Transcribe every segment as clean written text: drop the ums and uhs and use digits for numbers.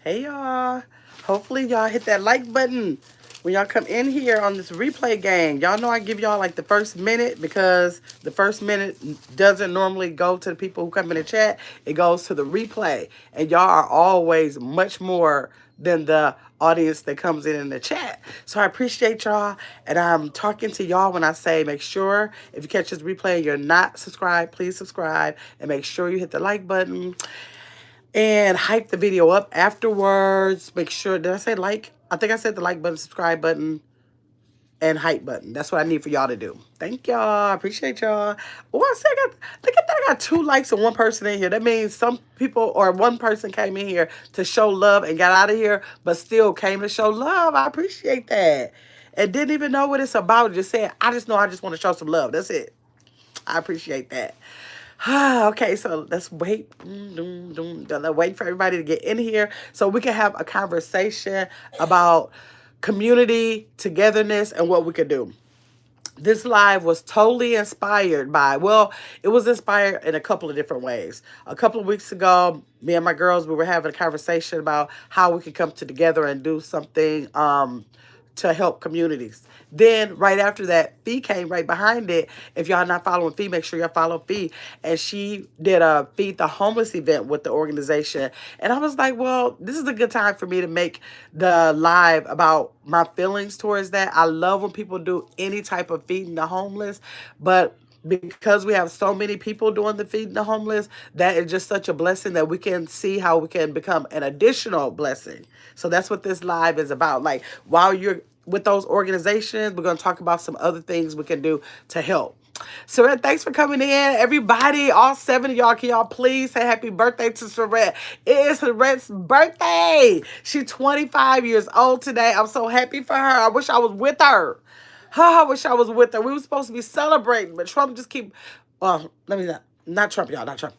Hey y'all. Hopefully y'all hit that like button when y'all come in here on this replay gang. Y'all know I give y'all like the first minute because the first minute doesn't normally go to the people who come in the chat. It goes to the replay. And y'all are always much more than the audience that comes in the chat. So I appreciate y'all. And I'm talking to y'all when I say make sure if you catch this replay and you're not subscribed, please subscribe and make sure you hit the like button and hype the video up afterwards. Make sure, did I say like? I think I said the like button, subscribe button, and hype button. That's what I need for y'all to do. Thank y'all. I appreciate y'all. Oh, I said look at that. I got 2 likes and 1 person in here. That means some people or 1 person came in here to show love and got out of here, but still came to show love. I appreciate that. And didn't even know what it's about. Just said, I just know I just want to show some love. That's it. I appreciate that. Okay, so let's wait. Wait for everybody to get in here so we can have a conversation about community, togetherness, and what we could do. This live was totally inspired by, well, it was inspired in a couple of different ways. A couple of weeks ago, me and my girls, we were having a conversation about how we could come together and do something to help communities. Then right after that, Fee came right behind it. If y'all not following Fee, make sure y'all follow Fee. And she did a Feed the Homeless event with the organization. And I was like, well, this is a good time for me to make the live about my feelings towards that. I love when people do any type of feeding the homeless, but because we have so many people doing the feeding the homeless, that is just such a blessing that we can see how we can become an additional blessing. So that's what this live is about. Like while you're with those organizations, we're going to talk about some other things we can do to help. Surette, thanks for coming in. Everybody, all 7 of y'all, can y'all please say happy birthday to Surette? It is Surette's birthday. She's 25 years old today. I'm so happy for her. I wish I was with her. I wish I was with her. We were supposed to be celebrating, but Trump just keep, not Trump, y'all, not Trump.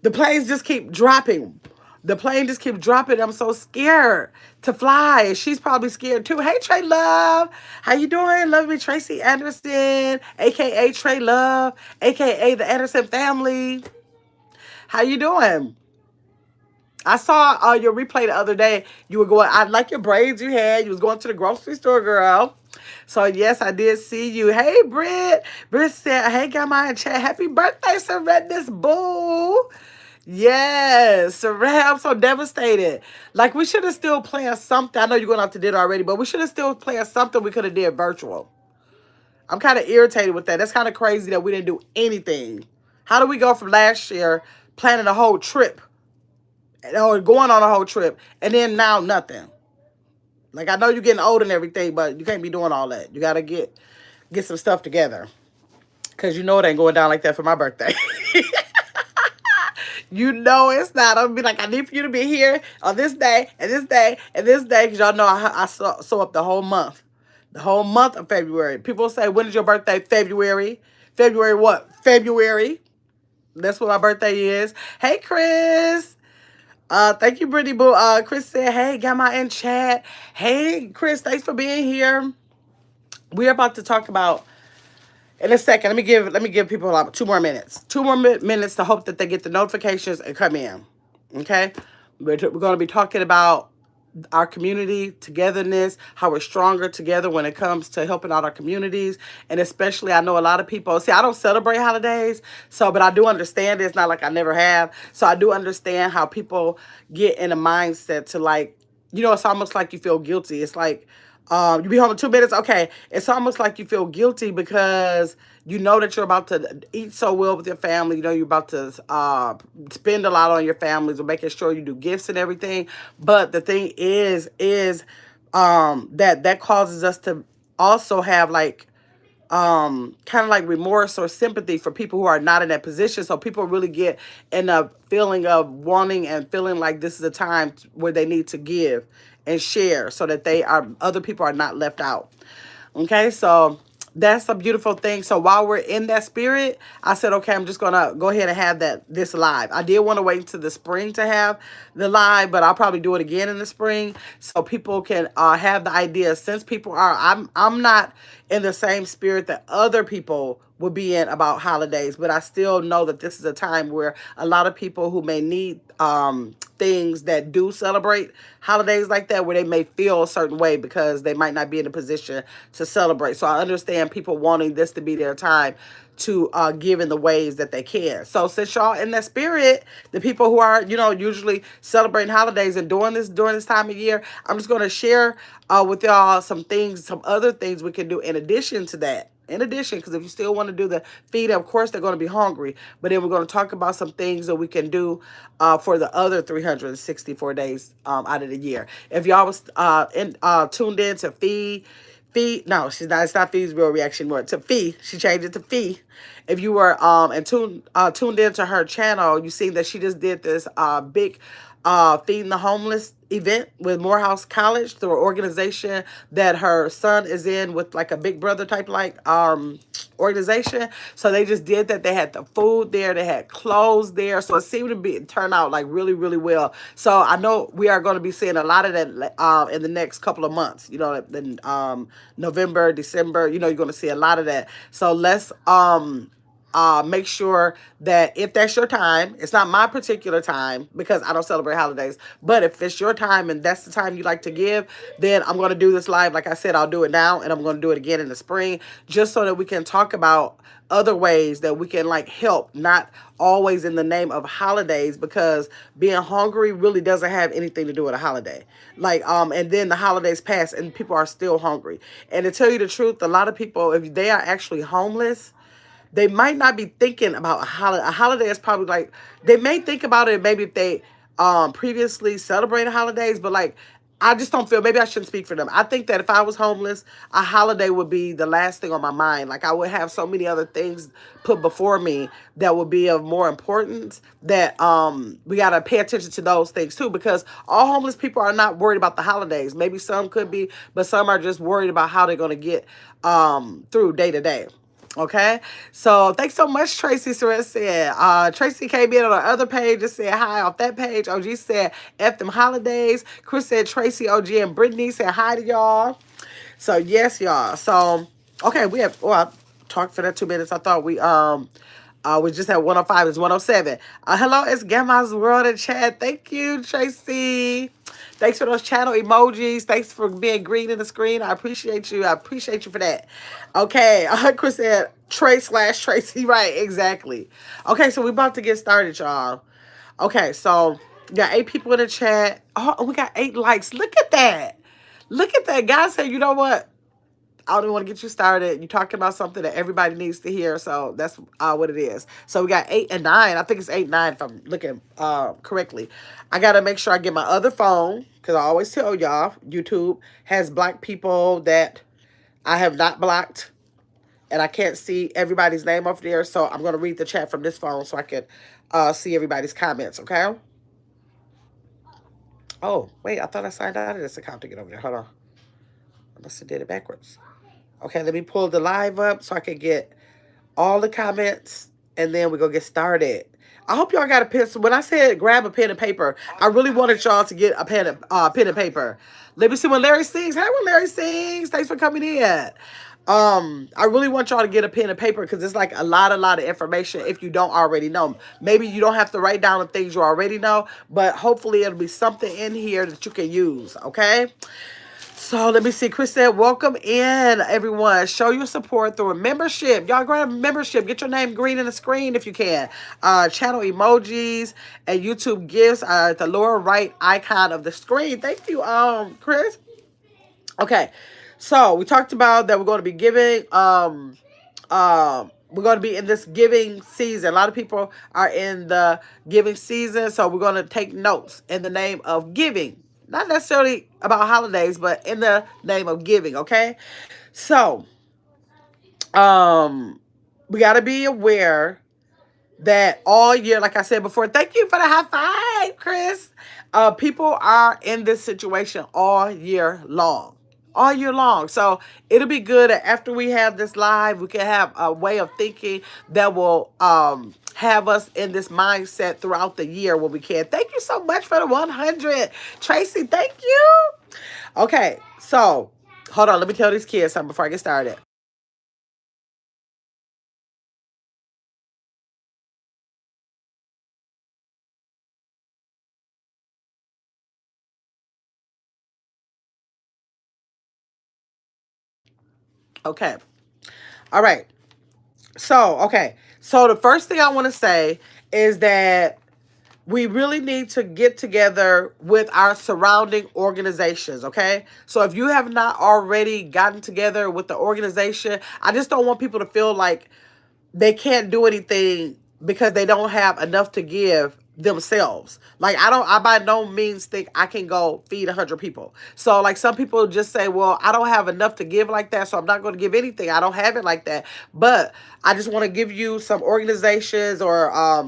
The planes just keep dropping. The plane just keep dropping. I'm so scared to fly. She's probably scared too. Hey, Trey Love. How you doing? Love me, Tracy Anderson, a.k.a. Trey Love, a.k.a. the Anderson family. How you doing? I saw your replay the other day. You were going, I like your braids you had. You was going to the grocery store, girl. So, yes, I did see you. Hey, Britt. Britt said, hey, got my chat. Happy birthday, Surrenders, boo. Yes, Surrend. I'm so devastated. Like, we should have still planned something. I know you're going out to dinner already, but we should have still planned something we could have did virtual. I'm kind of irritated with that. That's kind of crazy that we didn't do anything. How do we go from last year planning a whole trip or going on a whole trip and then now nothing? Like, I know you're getting old and everything, but you can't be doing all that. You got to get some stuff together. Because you know it ain't going down like that for my birthday. You know it's not. I'm going to be like, I need for you to be here on this day and this day and this day. Because y'all know I sew up the whole month. The whole month of February. People say, when is your birthday? February. February what? February. That's what my birthday is. Hey, Chris. Thank you, Brittany Boo. Chris said, hey, Gamma in chat. Hey, Chris, thanks for being here. We're about to talk about, in a second, let me give people like 2 more minutes. 2 more minutes to hope that they get the notifications and come in. Okay? We're going to be talking about our community togetherness, how we're stronger together when it comes to helping out our communities. And especially, I know a lot of people, see, I don't celebrate holidays, but I do understand it. It's not like I never have. So I do understand how people get in a mindset to like, it's almost like you feel guilty. It's like, you be home in 2 minutes. Okay. It's almost like you feel guilty because you know that you're about to eat so well with your family. You know, you're about to spend a lot on your families or making sure you do gifts and everything. But the thing is that causes us to also have like, kind of like remorse or sympathy for people who are not in that position. So people really get in a feeling of wanting and feeling like this is a time where they need to give and share so that other people are not left out. Okay, so that's a beautiful thing. So while we're in that spirit, I said, okay, I'm just gonna go ahead and have this live. I did want to wait until the spring to have the live, but I'll probably do it again in the spring so people can have the idea. Since people I'm not in the same spirit that other people will be in about holidays, but I still know that this is a time where a lot of people who may need things that do celebrate holidays like that, where they may feel a certain way because they might not be in a position to celebrate. So I understand people wanting this to be their time to give in the ways that they can. So since y'all in that spirit, the people who are, usually celebrating holidays and during this time of year, I'm just going to share with y'all some things, some other things we can do in addition to that. In addition, because if you still want to do the feed, of course they're going to be hungry. But then we're going to talk about some things that we can do for the other 364 days out of the year. If y'all was tuned in to no, she's not. It's not Fee's real reaction. More to Fee. She changed it to Fee. If you were tuned into her channel, you see that she just did this big feeding the homeless event with Morehouse College through an organization that her son is in, with like a big brother type organization. So they just did that. They had the food there, they had clothes there, so it seemed to be turn out like really, really well. So I know we are going to be seeing a lot of that in the next couple of months. In November, December, you're going to see a lot of that. So let's make sure that if that's your time, it's not my particular time because I don't celebrate holidays, but if it's your time and that's the time you like to give, then I'm going to do this live. Like I said, I'll do it now and I'm going to do it again in the spring, just so that we can talk about other ways that we can like help, not always in the name of holidays, because being hungry really doesn't have anything to do with a holiday. And then the holidays pass and people are still hungry. And to tell you the truth, a lot of people, if they are actually homeless, they might not be thinking about a holiday. A holiday is probably like, they may think about it maybe if they previously celebrated holidays, but like, I just don't feel, maybe I shouldn't speak for them. I think that if I was homeless, a holiday would be the last thing on my mind. Like I would have so many other things put before me that would be of more importance, that we got to pay attention to those things too, because all homeless people are not worried about the holidays. Maybe some could be, but some are just worried about how they're going to get through day to day. Okay, so thanks so much, Tracy Surratt said. Tracy came in on the other page and said hi off that page. OG said F them holidays. Chris said Tracy, OG, and Brittany said hi to y'all. So yes, y'all. So okay, I talked for that 2 minutes. I thought we just had 105. It's 107. Hello, it's Gamma's World in chat. Thank you, Tracy. Thanks for those channel emojis. Thanks for being green in the screen. I appreciate you. I appreciate you for that. Okay, Chris said Trey/Tracy. Right, exactly. Okay, so we about to get started, y'all. Okay, so we got 8 people in the chat. Oh, we got 8 likes. Look at that. Look at that. Guys said, you know what? I don't even want to get you started. You're talking about something that everybody needs to hear, so that's what it is. So we got 8 and 9. I think it's 8, 9 if I'm looking correctly. I got to make sure I get my other phone, because I always tell y'all, YouTube has blocked people that I have not blocked, and I can't see everybody's name over there, so I'm going to read the chat from this phone so I can see everybody's comments, okay? Oh, wait, I thought I signed out of this account to get over there. Hold on. I must have did it backwards. Okay, let me pull the live up so I can get all the comments, and then we're going to get started. I hope y'all got a pencil. When I said grab a pen and paper, I really wanted y'all to get a pen and paper. Let me see when Larry sings. Hey, when Larry sings. Thanks for coming in. I really want y'all to get a pen and paper, because it's like a lot of information if you don't already know. Maybe you don't have to write down the things you already know, but hopefully it'll be something in here that you can use, okay? So let me see. Chris said, welcome in, everyone. Show your support through a membership. Y'all grab a membership. Get your name green in the screen if you can. Channel emojis and YouTube gifts are at the lower right icon of the screen. Thank you, Chris. Okay. So we talked about that we're going to be giving. We're going to be in this giving season. A lot of people are in the giving season, so we're going to take notes in the name of giving. Not necessarily about holidays, but in the name of giving, okay? So, we got to be aware that all year, like I said before, thank you for the high five, Chris. People are in this situation all year long. All year long. So it'll be good that after we have this live, we can have a way of thinking that will have us in this mindset throughout the year when we can. Thank you so much for the 100. Tracy, thank you. Okay, so hold on. Let me tell these kids something before I get started. Okay. All right. So, okay. So the first thing I want to say is that we really need to get together with our surrounding organizations, okay? So if you have not already gotten together with the organization, I just don't want people to feel like they can't do anything because they don't have enough to give themselves. Like I by no means think I can go feed 100 people. So like some people just say, well, I don't have enough to give like that, so I'm not going to give anything. I don't have it like that. But I just want to give you some organizations or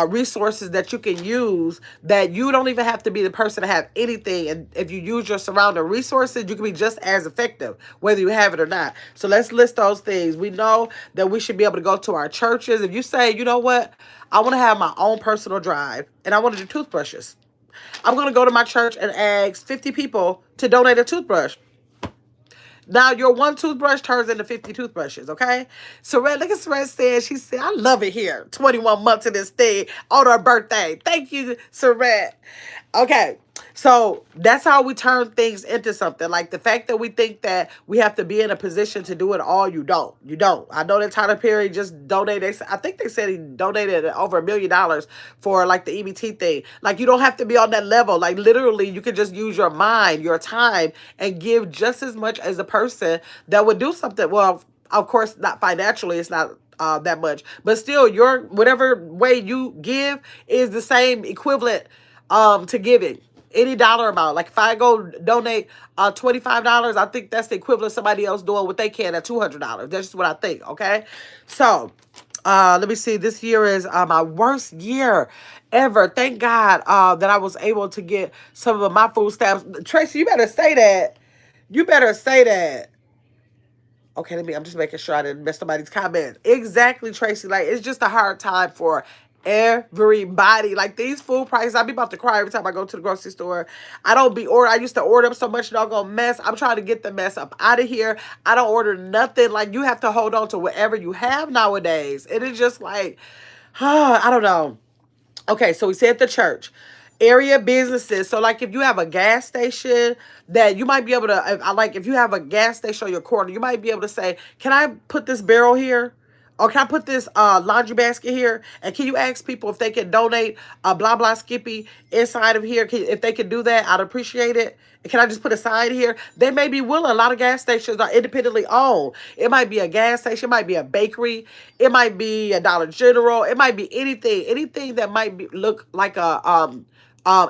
resources that you can use, that you don't even have to be the person to have anything. And if you use your surrounding resources, you can be just as effective, whether you have it or not. So let's list those things. We know that we should be able to go to our churches. If you say, you know what, I want to have my own personal drive and I want to do toothbrushes, I'm going to go to my church and ask 50 people to donate a toothbrush. Now your one toothbrush turns into 50 toothbrushes, okay? Saret, look at Saret said, she said, I love it here. 21 months of this thing on her birthday. Thank you, Saret. Okay, so that's how we turn things into something. Like the fact that we think that we have to be in a position to do it all, you don't. You don't. I know that Tyler Perry just donated, I think they said he donated over $1 million for like the EBT thing. Like you don't have to be on that level. Like literally you can just use your mind, your time, and give just as much as the person that would do something. Well, of course, not financially, it's not that much, but still your whatever way you give is the same equivalent to giving any dollar amount. Like if I go donate $25, I think that's the equivalent of somebody else doing what they can at $200. That's just what I think. Okay, so let me see. This year is my worst year ever. Thank God that I was able to get some of my food stamps. Tracy, you better say that. You better say that. Okay, I'm just making sure I didn't miss somebody's comment. Exactly, Tracy. Like, it's just a hard time for everybody. Like, these food prices, I be about to cry every time I go to the grocery store. I don't be order. I used to order them so much doggone mess. I'm trying to get the mess up out of here. I don't order nothing. Like, you have to hold on to whatever you have nowadays. It is just like, I don't know. Okay, so we said the church. Area businesses. So like if you have a gas station that you might be able to, if you have a gas station on your corner, you might be able to say, can I put this barrel here? Or can I put this laundry basket here? And can you ask people if they can donate a blah blah Skippy inside of here? If they can do that, I'd appreciate it. Can I just put a sign here? They may be willing. A lot of gas stations are independently owned. It might be a gas station. It might be a bakery. It might be a Dollar General. It might be anything that might look like a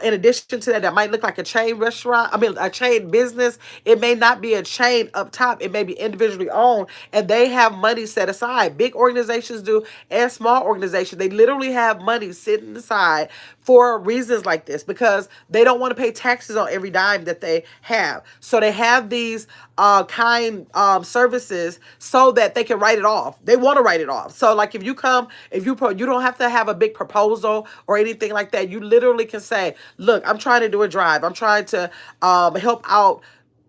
in addition to that, that might look like a chain restaurant. I mean, a chain business. It may not be a chain up top. It may be individually owned, and they have money set aside. Big organizations do, and small organizations. They literally have money sitting aside for reasons like this because they don't want to pay taxes on every dime that they have. So they have these kind services so that they can write it off. They want to write it off. So like if you come, you don't have to have a big proposal or anything like that. You literally can say, look, I'm trying to do a drive. I'm trying to help out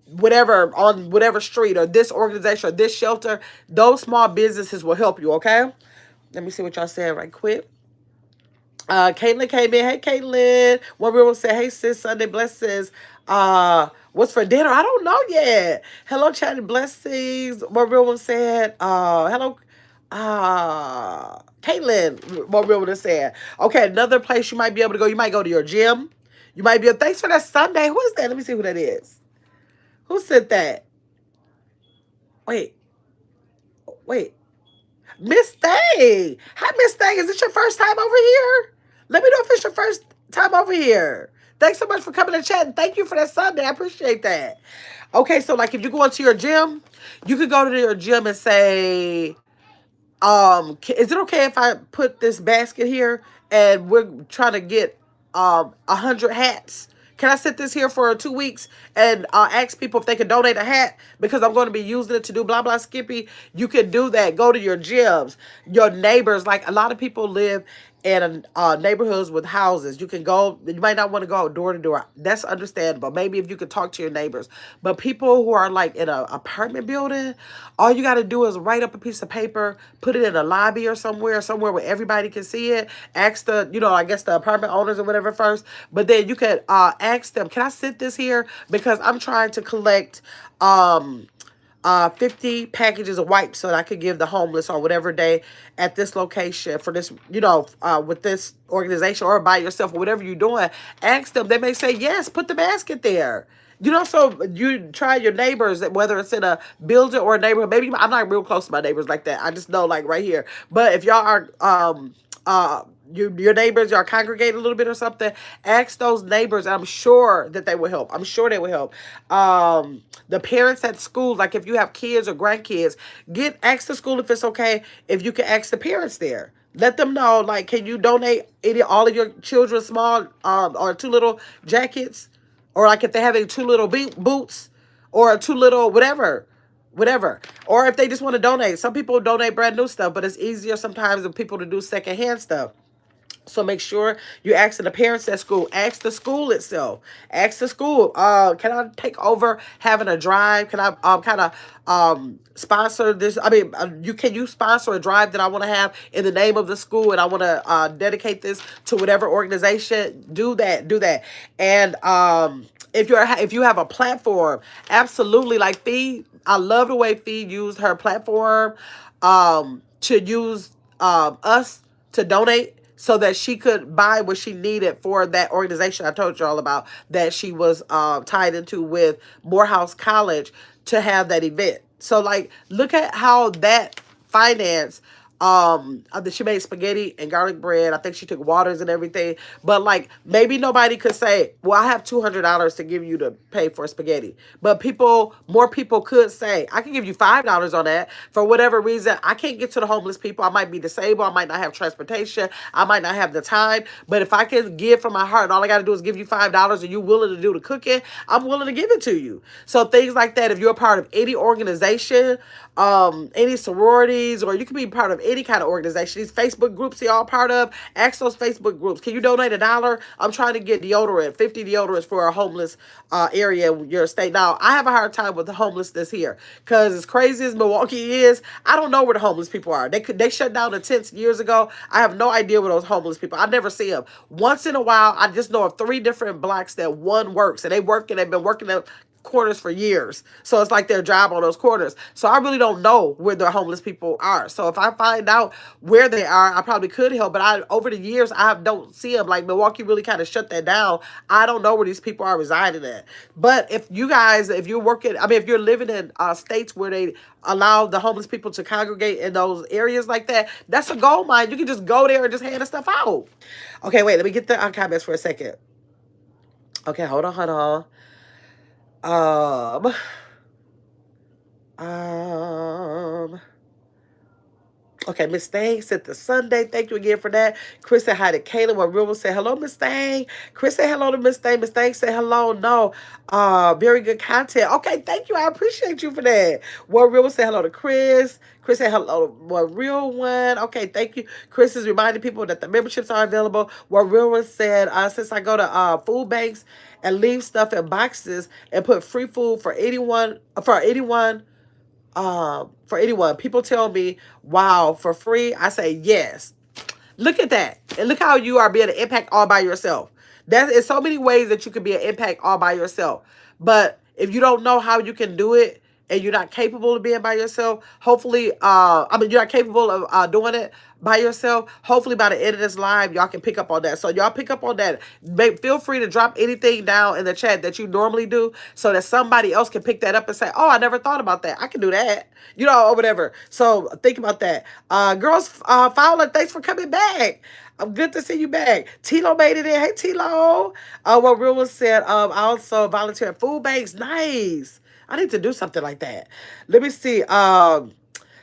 whatever on whatever street or this organization or this shelter. Those small businesses will help you. Okay. Let me see what y'all said right quick. Caitlin came in. Hey, Caitlin. One real one said, hey, sis, Sunday blessings. What's for dinner? I don't know yet. Hello, chatting blessings. One real one said, hello, Caitlin. One real one said, okay, another place you might be able to go. You might go to your gym. You might be able, thanks for that Sunday. Who is that? Let me see who that is. Who said that? Wait, wait. Miss Thang. Hi, Miss Thang. Is it your first time over here? Let me know if it's your first time over here. Thanks so much for coming and chatting. Thank you for that Sunday. I appreciate that. Okay, so like if you go into your gym, you could go to your gym and say, is it okay if I put this basket here and we're trying to get 100 hats? Can I sit this here for 2 weeks and ask people if they can donate a hat because I'm going to be using it to do blah blah Skippy? You can do that. Go to your gyms, your neighbors. Like a lot of people live in neighborhoods with houses. You can go. You might not want to go door to door. That's understandable. Maybe if you could talk to your neighbors. But people who are like in an apartment building, all you got to do is write up a piece of paper, put it in a lobby or somewhere where everybody can see it. Ask the, I guess the apartment owners or whatever first. But then you could ask them, can I sit this here? Because I'm trying to collect 50 packages of wipes so that I could give the homeless on whatever day at this location for this, with this organization or by yourself or whatever you're doing. Ask them. They may say yes. Put the basket there. So you try your neighbors, whether it's in a building or a neighborhood. Maybe I'm not real close to my neighbors like that. I just know like right here. But if y'all are your neighbors, y'all congregate a little bit or something, ask those neighbors. I'm sure that they will help. I'm sure they will help. The parents at school, like if you have kids or grandkids, ask the school if it's okay if you can ask the parents there. Let them know, like, can you donate all of your children's small or two little jackets, or like if they have any two little boots or two little whatever. Or if they just want to donate. Some people donate brand new stuff, but it's easier sometimes for people to do secondhand stuff. So make sure you ask the parents at school. Ask the school itself. Ask the school. Can I take over having a drive? Can I kind of sponsor this? I mean, you sponsor a drive that I want to have in the name of the school, and I want to dedicate this to whatever organization. Do that. Do that. And if you have a platform, absolutely, like Fee. I love the way Fee used her platform to use us to donate so that she could buy what she needed for that organization I told you all about that she was tied into with Morehouse College to have that event. So like, look at how that finance. She made spaghetti and garlic bread. I think she took waters and everything. But like, maybe nobody could say, "Well, I have $200 to give you to pay for spaghetti." But more people could say, "I can give you $5 on that." For whatever reason, I can't get to the homeless people. I might be disabled. I might not have transportation. I might not have the time. But if I can give from my heart, and all I got to do is give you $5, and you're willing to do the cooking, I'm willing to give it to you. So things like that. If you're a part of any organization, any sororities, or you can be part of any kind of organization. These Facebook groups you're all part of, ask those Facebook groups. Can you donate $1? I'm trying to get deodorant, 50 deodorants for a homeless area in your state. Now, I have a hard time with the homelessness here because as crazy as Milwaukee is, I don't know where the homeless people are. They shut down the tents years ago. I have no idea where those homeless people. I never see them. Once in a while, I just know of 3 different blocks that one works, and they've been working at corners for years. So it's like their job on those corners. So I really don't know where the homeless people are. So if I find out where they are, I probably could help. But over the years, don't see them. Like Milwaukee really kind of shut that down. I don't know where these people are residing at. But if you're working, I mean, if you're living in states where they allow the homeless people to congregate in those areas like that, that's a gold mine. You can just go there and just hand the stuff out. Okay, wait, let me get the comments for a second. Okay, hold on. Um, um, okay, Miss Thang said the Sunday. Thank you again for that. Chris said hi to Kayla. What River said hello, Miss Thang. Chris said hello to Miss Thang. Miss Thang said hello. No, very good content. Okay, thank you. I appreciate you for that. What River said hello to Chris. Chris said hello. What Real One. Okay, thank you. Chris is reminding people that the memberships are available. What Real One said, since I go to food banks and leave stuff in boxes and put free food for anyone. People tell me, wow, for free. I say yes. Look at that. And look how you are being an impact all by yourself. That is so many ways that you can be an impact all by yourself. But if you don't know how you can do it and you're not capable of being by yourself, hopefully, you're not capable of doing it by yourself. Hopefully by the end of this live, y'all can pick up on that. So y'all pick up on that. Feel free to drop anything down in the chat that you normally do so that somebody else can pick that up and say, oh, I never thought about that. I can do that, or whatever. So think about that. Girls, Fowler, thanks for coming back. I'm good to see you back. Tilo made it in. Hey, Tilo. What Real was said, I also volunteer at food banks. Nice. I need to do something like that. Let me see.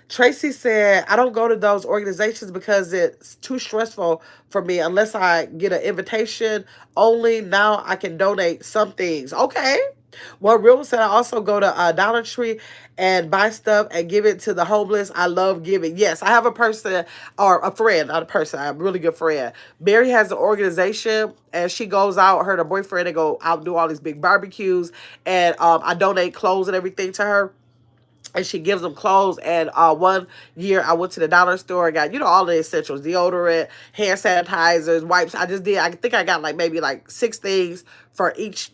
Tracy said, I don't go to those organizations because it's too stressful for me unless I get an invitation only. Now I can donate some things. Okay. Well, Real said, I also go to Dollar Tree and buy stuff and give it to the homeless. I love giving. Yes, I have a person or a friend, not a person. I have a really good friend. Mary has an organization and she goes out, her and her boyfriend, they go out and do all these big barbecues. And I donate clothes and everything to her. And she gives them clothes. And one year I went to the dollar store and got, all the essentials, deodorant, hand sanitizers, wipes. I think I got maybe 6 things for each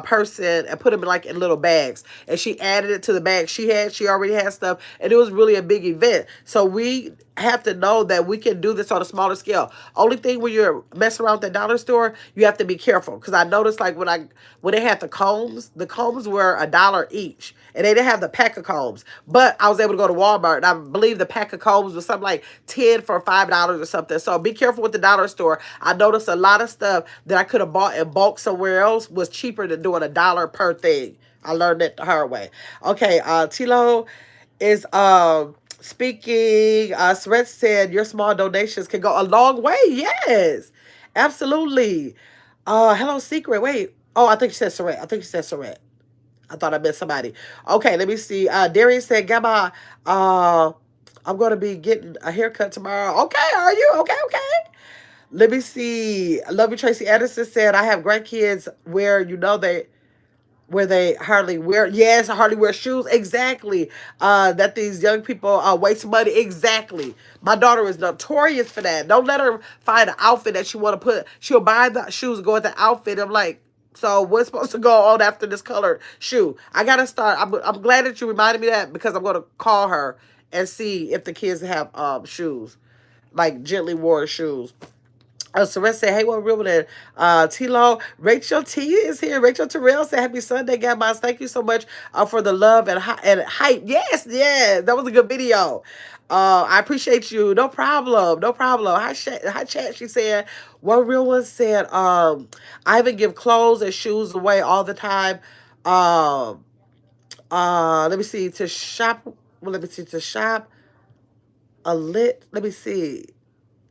person and put them in like in little bags, and she added it to the bag she had. She already had stuff, and it was really a big event. So we have to know that we can do this on a smaller scale. Only thing when you're messing around with the dollar store, you have to be careful, because I noticed like when they had the combs were $1 each, and they didn't have the pack of combs. But I was able to go to Walmart, and I believe the pack of combs was something like 10 for $5 or something. So be careful with the dollar store. I noticed a lot of stuff that I could have bought in bulk somewhere else was cheaper than doing $1 per thing. I learned that the hard way. Okay, Tilo is speaking. Sret said your small donations can go a long way. Yes, absolutely. Hello, Secret. Wait. Oh, I think she said Sret. I think she said Sret. I thought I missed somebody. Okay, let me see. Darius said, Gamma, I'm going to be getting a haircut tomorrow. Okay, are you? Okay, okay. Let me see. Love you, Tracy Anderson said, I have grandkids where they hardly wear, yes, hardly wear shoes. Exactly. That these young people waste money. Exactly. My daughter is notorious for that. Don't let her find an outfit that she want to put. She'll buy the shoes, go with the outfit. I'm like, so what's supposed to go on after this colored shoe? I gotta start. I'm glad that you reminded me of that, because I'm gonna call her and see if the kids have shoes, like gently worn shoes. Sarah said, hey, what real with Tilo, Rachel T is here. Rachel Terrell said, happy Sunday, guys. Thank you so much for the love and hype. Yes, yes. That was a good video. I appreciate you. No problem. No problem. Hi, chat. She said, one real one said, I even give clothes and shoes away all the time. Um, let me see, to shop. Well, let me see, to shop a lit. Let me see.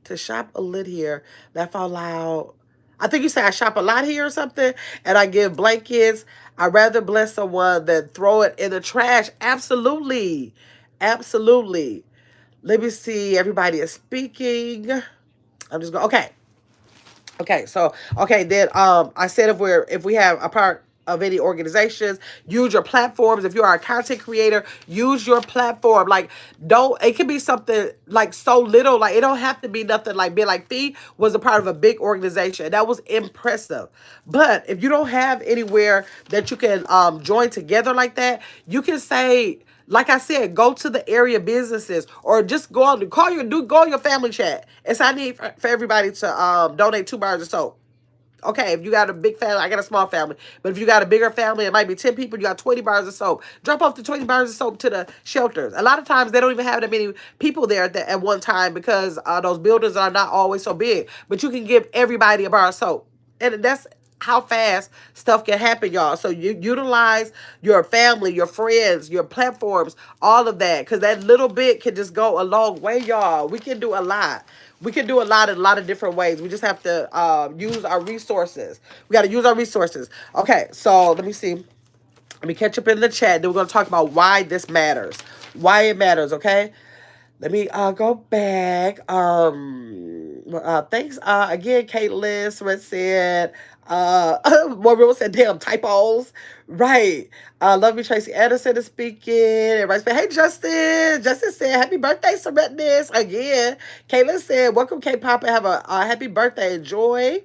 To shop a lit here. Laugh out loud. I think you say I shop a lot here or something, and I give blankets. I'd rather bless someone than throw it in the trash. Absolutely. Absolutely. Let me see. Everybody is speaking. I'm just going. Okay. Okay, so then I said if we have a part of any organizations, use your platforms. If you are a content creator, use your platform. Like, don't, it can be something like so little, like it don't have to be nothing like big. Like Fee was a part of a big organization. That was impressive. But if you don't have anywhere that you can join together like that, you can say, like I said, go to the area businesses, or just go on, go on your family chat. And so I need for everybody to donate 2 bars of soap. Okay, if you got a big family, I got a small family, but if you got a bigger family, it might be 10 people, you got 20 bars of soap. Drop off the 20 bars of soap to the shelters. A lot of times they don't even have that many people there at one time, because those buildings are not always so big. But you can give everybody a bar of soap. And that's how fast stuff can happen, y'all. So you utilize your family, your friends, your platforms, all of that, because that little bit can just go a long way, y'all. We can do a lot. We can do a lot in a lot of different ways. We just have to use our resources. We got to use our resources. Okay, so let me see. Let me catch up in the chat. Then we're going to talk about why this matters. Why it matters, okay? Let me go back. Thanks again, Caitlin. Someone said, more people said, damn, typos. Right. Love you, Tracy Anderson is speaking. Everybody said, hey, Justin. Justin said, happy birthday, Surretness. Again. Caitlin said, welcome, K-Pop, and have a happy birthday. Enjoy.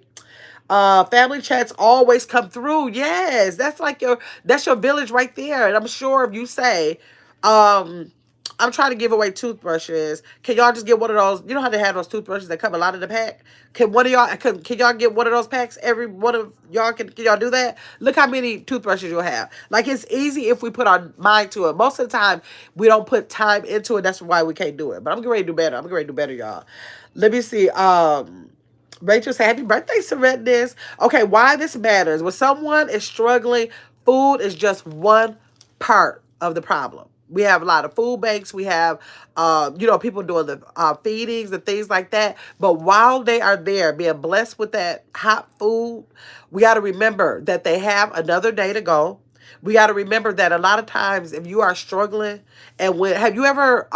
Family chats always come through. Yes, that's your village right there. And I'm sure if you say, I'm trying to give away toothbrushes. Can y'all just get one of those? You know how they have those toothbrushes that come a lot in the pack? Can one of y'all can y'all get one of those packs? Every one of y'all can y'all do that? Look how many toothbrushes you'll have. Like, it's easy if we put our mind to it. Most of the time we don't put time into it. That's why we can't do it. But I'm getting ready to do better. I'm getting ready to do better, y'all. Let me see. Rachel said, happy birthday, Serenity. Okay, why this matters. When someone is struggling, food is just one part of the problem. We have a lot of food banks. We have, people doing the feedings and things like that. But while they are there being blessed with that hot food, we got to remember that they have another day to go. We got to remember that a lot of times if you are struggling, and have you ever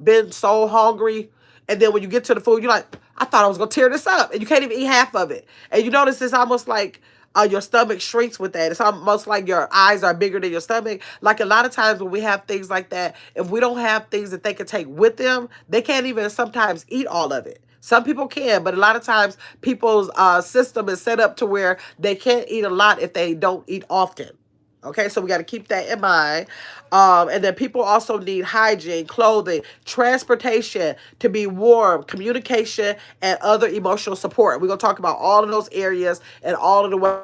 been so hungry, and then when you get to the food, you're like, I thought I was going to tear this up, and you can't even eat half of it. And you notice it's almost like your stomach shrinks with that. It's almost like your eyes are bigger than your stomach. Like, a lot of times when we have things like that, if we don't have things that they can take with them, they can't even sometimes eat all of it. Some people can, but a lot of times people's system is set up to where they can't eat a lot if they don't eat often. Okay, so we got to keep that in mind. And then people also need hygiene, clothing, transportation to be warm, communication, and other emotional support. We're going to talk about all of those areas and all of the ways.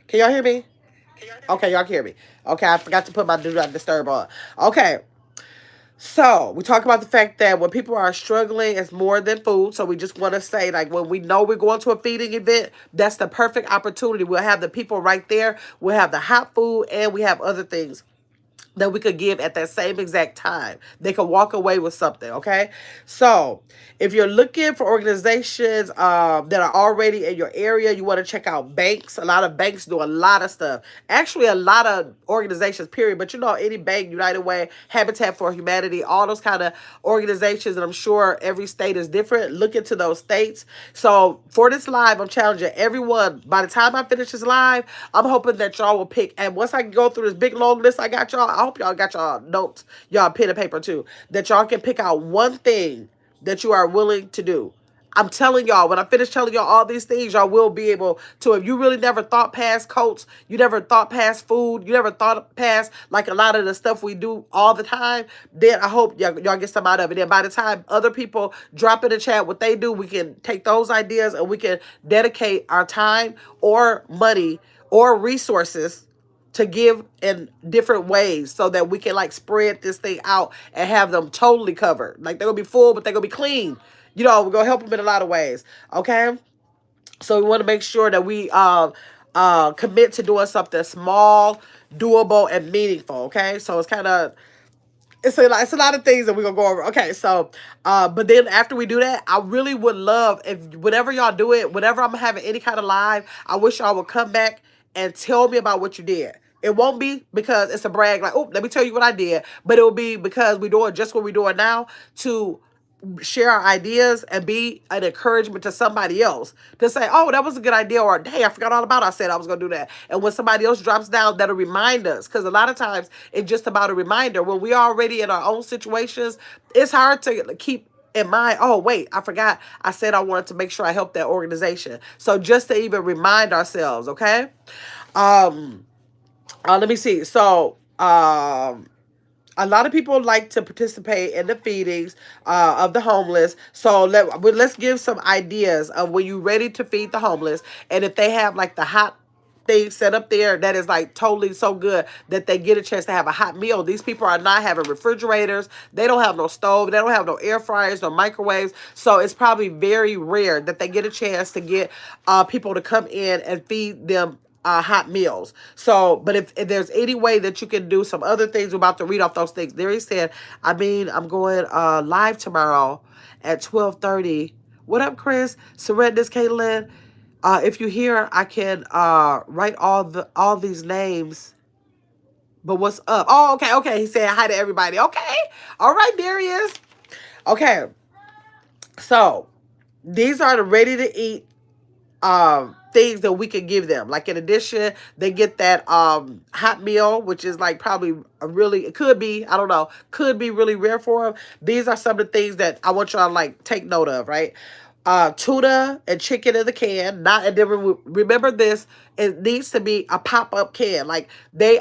Can y'all hear me? Okay, y'all can hear me. Okay, I forgot to put my do not disturb on. Okay, so we talk about the fact that when people are struggling, it's more than food. So we just want to say, like, when we know we're going to a feeding event, that's the perfect opportunity. We'll have the people right there. We'll have the hot food, and we have other things that we could give at that same exact time. They could walk away with something, okay? So if you're looking for organizations that are already in your area, you want to check out banks. A lot of banks do a lot of stuff. Actually, a lot of organizations, period. But you know, any bank, United Way, Habitat for Humanity, all those kind of organizations, and I'm sure every state is different. Look into those states. So for this live, I'm challenging everyone. By the time I finish this live, I'm hoping that y'all will pick. And once I go through this big long list I got y'all, I hope y'all got y'all notes, y'all pen and paper too, that y'all can pick out one thing that you are willing to do. I'm telling y'all, when I finish telling y'all all these things, y'all will be able to. If you really never thought past coats, you never thought past food, you never thought past like a lot of the stuff we do all the time, then I hope y'all get some out of it. And by the time other people drop in the chat what they do, we can take those ideas and we can dedicate our time or money or resources to give in different ways so that we can like spread this thing out and have them totally covered. Like they're gonna be full, but they're gonna be clean. You know, we're gonna help them in a lot of ways. Okay. So we want to make sure that we commit to doing something small, doable, and meaningful. Okay. So it's kind of it's a lot of things that we're gonna go over. Okay, so but then after we do that, I really would love if whenever y'all do it, whenever I'm having any kind of live, I wish y'all would come back and tell me about what you did. It won't be because it's a brag, like, oh, let me tell you what I did, but it will be because we're doing just what we're doing now to share our ideas and be an encouragement to somebody else to say, oh, that was a good idea, or hey, I forgot all about it. I said I was going to do that. And when somebody else drops down, that'll remind us, because a lot of times it's just about a reminder. When we are already in our own situations, it's hard to keep in mind, oh, wait, I forgot. I said I wanted to make sure I helped that organization. So just to even remind ourselves, okay? Let me see. So, a lot of people like to participate in the feedings of the homeless. So let's give some ideas of when you're ready to feed the homeless. And if they have like the hot thing set up there that is like totally so good that they get a chance to have a hot meal. These people are not having refrigerators. They don't have no stove. They don't have no air fryers, no microwaves. So it's probably very rare that they get a chance to get people to come in and feed them hot meals. So, but if there's any way that you can do some other things, we're about to read off those things. There he said, I mean, I'm going live tomorrow at 12:30. What up, Chris? Surrenders, Caitlin. If you hear, I can write all these names. But what's up? Oh, okay, okay. He said hi to everybody. Okay. All right, Darius. Okay. So these are the ready to eat things that we could give them. Like in addition, they get that hot meal, which is like probably a really, it could be, I don't know, could be really rare for them. These are some of the things that I want y'all to like take note of, right? Tuna and chicken in the can. Not, and then remember this, it needs to be a pop-up can. Like they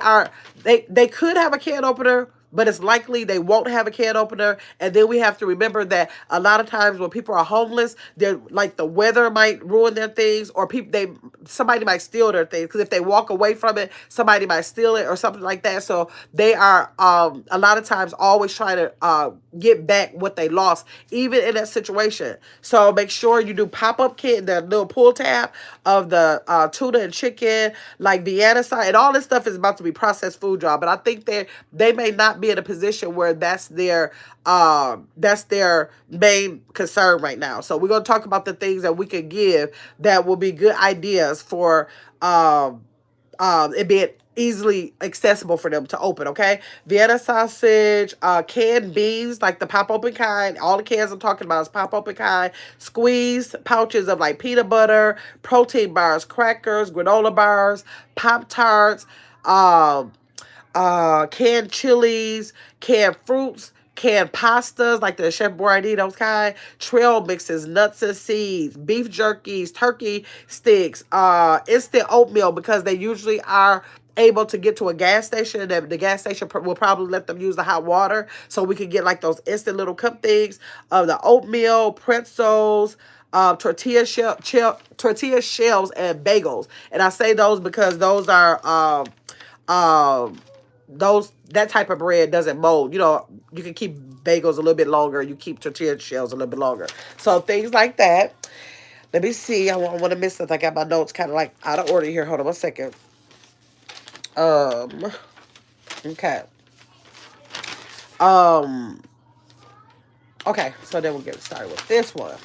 could have a can opener, but it's likely they won't have a can opener. And then we have to remember that a lot of times when people are homeless, they're like the weather might ruin their things, or somebody might steal their things, because if they walk away from it, somebody might steal it or something like that. So they are a lot of times always trying to get back what they lost, even in that situation. So make sure you do pop-up kit, the little pull tab of the tuna and chicken, like Vienna side, and all this stuff is about to be processed food, y'all. But I think they may not be in a position where that's their main concern right now. So we're gonna talk about the things that we could give that will be good ideas for it being easily accessible for them to open, okay? Vienna sausage, canned beans, like the pop-open kind. All the cans I'm talking about is pop-open kind. Squeezed pouches of like peanut butter, protein bars, crackers, granola bars, Pop-Tarts, canned chilies, canned fruits, canned pastas like the Chef Boyardee, those kind, trail mixes, nuts and seeds, beef jerkies, turkey sticks, instant oatmeal, because they usually are able to get to a gas station, and the gas station will probably let them use the hot water, so we could get like those instant little cup things of the oatmeal, pretzels, tortilla shells, and bagels. And I say those because those are those that type of bread doesn't mold. You know, you can keep bagels a little bit longer. You keep tortilla shells a little bit longer. So things like that. Let me see. I want to miss something. I got my notes kind of like out of order here. Hold on one second. Um. Okay. Um. Okay. So then we'll get started with this one.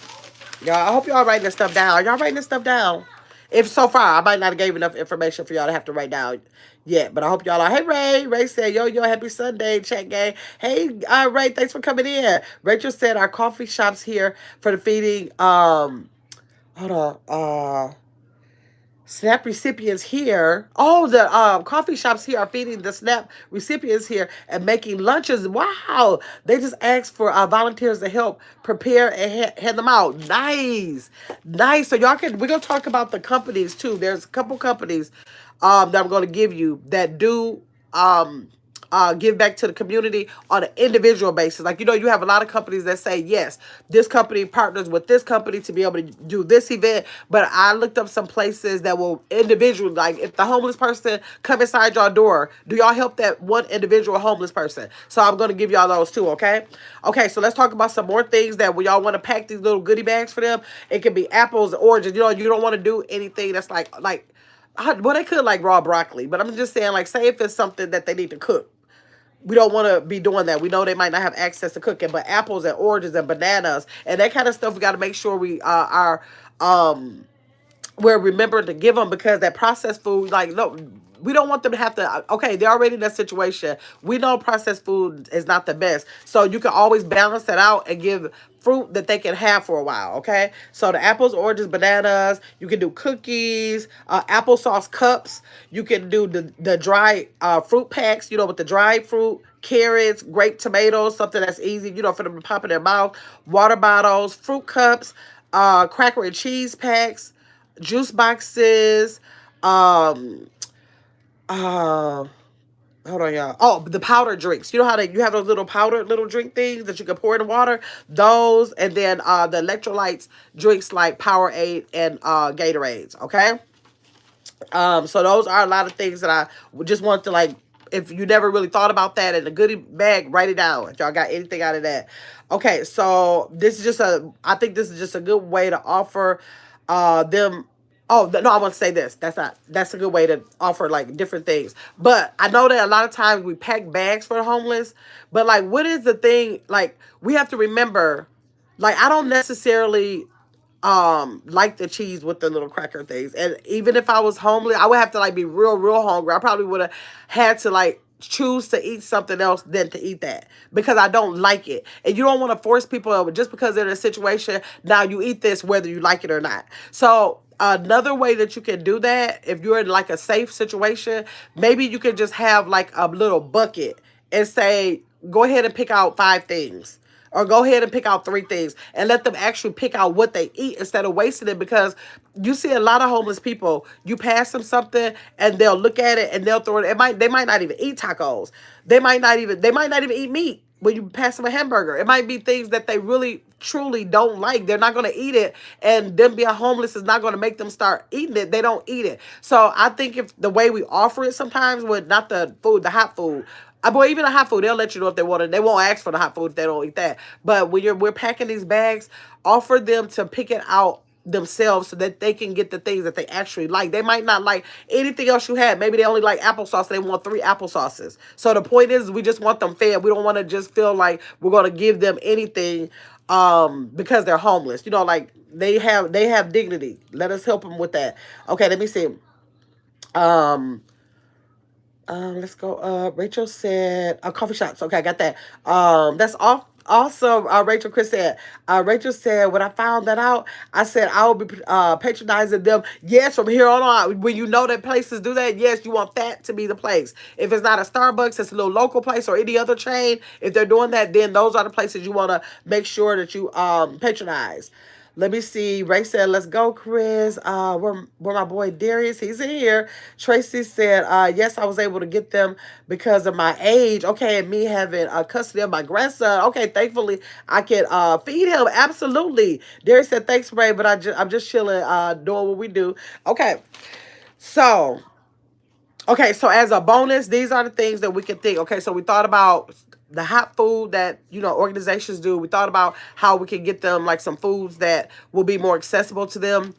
Y'all, I hope y'all writing this stuff down. Y'all writing this stuff down? If so far, I might not have gave enough information for y'all to have to write down yet, but I hope y'all are. Hey, Ray. Ray said, yo, happy Sunday, chat gang. Hey, Ray, thanks for coming in. Rachel said, our coffee shop's here for the feeding, hold on, SNAP recipients here. Oh, the coffee shops here are feeding the SNAP recipients here and making lunches. Wow. They just asked for volunteers to help prepare and hand them out. Nice. Nice. So y'all we're going to talk about the companies too. There's a couple companies that I'm going to give you that do give back to the community on an individual basis. Like, you know, you have a lot of companies that say, yes, this company partners with this company to be able to do this event. But I looked up some places that will individually, like if the homeless person come inside your door, do y'all help that one individual homeless person? So I'm going to give y'all those too, okay? Okay, so let's talk about some more things that when y'all want to pack these little goodie bags for them. It can be apples, oranges. You know, you don't want to do anything that's like, well, they could like raw broccoli, but I'm just saying, like, say if it's something that they need to cook, we don't want to be doing that. We know they might not have access to cooking, but apples and oranges and bananas and that kind of stuff, we got to make sure we are we're remembering to give them, because that processed food, like, no, we don't want them to have to, okay, they're already in that situation. We know processed food is not the best. So you can always balance that out and give fruit that they can have for a while, okay? So the apples, oranges, bananas, you can do cookies, applesauce cups. You can do the dry fruit packs, you know, with the dried fruit, carrots, grape tomatoes, something that's easy, you know, for them to pop in their mouth, water bottles, fruit cups, cracker and cheese packs, juice boxes, um, uh, hold on, y'all. Oh, the powder drinks. You know how you have those little powder little drink things that you can pour in water? Those, and then the electrolytes drinks like Powerade and Gatorades, okay? So those are a lot of things that I would just want to, like, if you never really thought about that in a goodie bag, write it down if y'all got anything out of that. Okay, so this is just I think this is just a good way to offer them. Oh, no, I want to say this. That's a good way to offer like different things. But I know that a lot of times we pack bags for the homeless, but like, what is the thing? Like, we have to remember, like, I don't necessarily like the cheese with the little cracker things. And even if I was homely, I would have to like be real hungry. I probably would have had to like choose to eat something else than to eat that, because I don't like it. And you don't want to force people just because they're in a situation. Now you eat this whether you like it or not. So another way that you can do that, if you're in like a safe situation, maybe you can just have like a little bucket and say, go ahead and pick out 5 things, or go ahead and pick out 3 things, and let them actually pick out what they eat instead of wasting it. Because you see a lot of homeless people, you pass them something and they'll look at it and they'll throw it. They might not even eat tacos. They might not even eat meat when you pass them a hamburger. It might be things that they really truly don't like. They're not going to eat it, and them being homeless is not going to make them start eating it. They don't eat it. So I think if the way we offer it sometimes, with not the food, the hot food, boy, even the hot food, they'll let you know if they want it. They won't ask for the hot food if they don't eat that. But when we're packing these bags, offer them to pick it out themselves so that they can get the things that they actually like. They might not like anything else you had. Maybe they only like applesauce. They want 3 applesauces. So the point is, we just want them fed. We don't want to just feel like we're going to give them anything because they're homeless. You know, like, they have dignity. Let us help them with that. Okay, let me see. Let's go. Rachel said coffee shops. Okay, I got that. That's off. Also, Rachel said, when I found that out, I said I will be patronizing them. Yes, from here on out, when you know that places do that, yes, you want that to be the place. If it's not a Starbucks, it's a little local place or any other chain. If they're doing that, then those are the places you want to make sure that you patronize. Let me see. Ray said, let's go, Chris. Where my boy Darius? He's in here. Tracy said, yes, I was able to get them because of my age. Okay, and me having custody of my grandson. Okay, thankfully, I can feed him. Absolutely. Darius said, thanks, Ray, but I'm just chilling, doing what we do. Okay, so Okay, so as a bonus, these are the things that we can think. Okay, so we thought about the hot food that, organizations do. We thought about how we can get them like some foods that will be more accessible to them.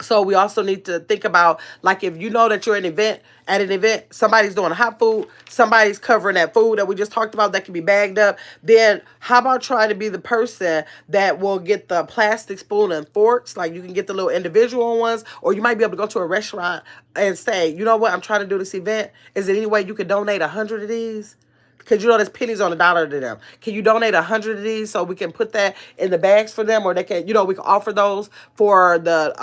So we also need to think about, like, if you know that you're at an event, somebody's doing hot food, somebody's covering that food that we just talked about that can be bagged up. Then how about trying to be the person that will get the plastic spoon and forks? Like, you can get the little individual ones, or you might be able to go to a restaurant and say, you know what, I'm trying to do this event. Is there any way you could donate 100 of these? Because there's pennies on the dollar to them. Can you donate 100 of these so we can put that in the bags for them, or they can, we can offer those for the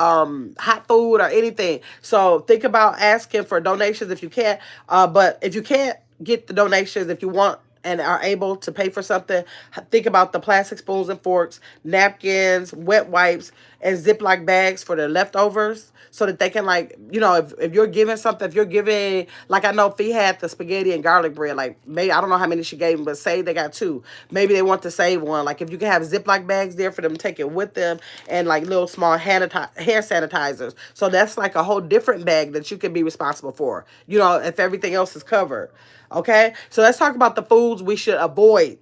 hot food or anything. So think about asking for donations if you can't. But if you can't get the donations, if you want and are able to pay for something, think about the plastic spoons and forks, napkins, wet wipes, and Ziploc bags for the leftovers, so that they can, like, if you're giving something, if you're giving, like, I know Fee had the spaghetti and garlic bread, like, maybe, I don't know how many she gave them, but say they got two. Maybe they want to save one. Like, if you can have Ziploc bags there for them to take it with them, and like little small hair sanitizers. So that's like a whole different bag that you can be responsible for, if everything else is covered. Okay, so let's talk about the foods we should avoid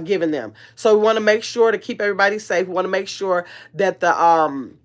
giving them. So we want to make sure to keep everybody safe. We want to make sure that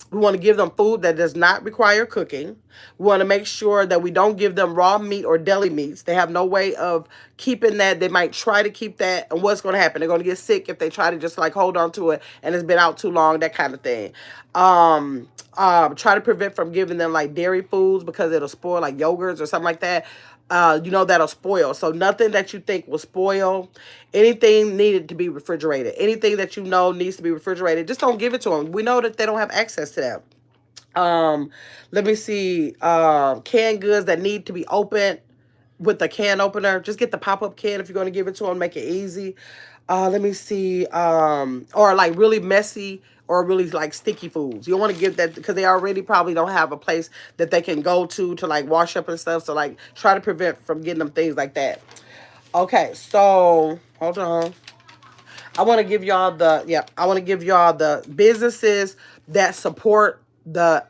we want to give them food that does not require cooking. We want to make sure that we don't give them raw meat or deli meats. They have no way of keeping that. They might try to keep that, and what's going to happen? They're going to get sick if they try to just like hold on to it and it's been out too long, that kind of thing. Try to prevent from giving them like dairy foods, because it'll spoil, like yogurts or something like that. That'll spoil. So nothing that you think will spoil. Anything needed to be refrigerated. Anything that you know needs to be refrigerated, just don't give it to them. We know that they don't have access to that. Let me see. Canned goods that need to be opened with the can opener. Just get the pop-up can if you're going to give it to them. Make it easy. Let me see. Or like really messy or really like sticky foods. You don't want to give that, because they already probably don't have a place that they can go to like wash up and stuff. So like try to prevent from getting them things like that. Okay, so hold on. I want to give y'all the businesses that support the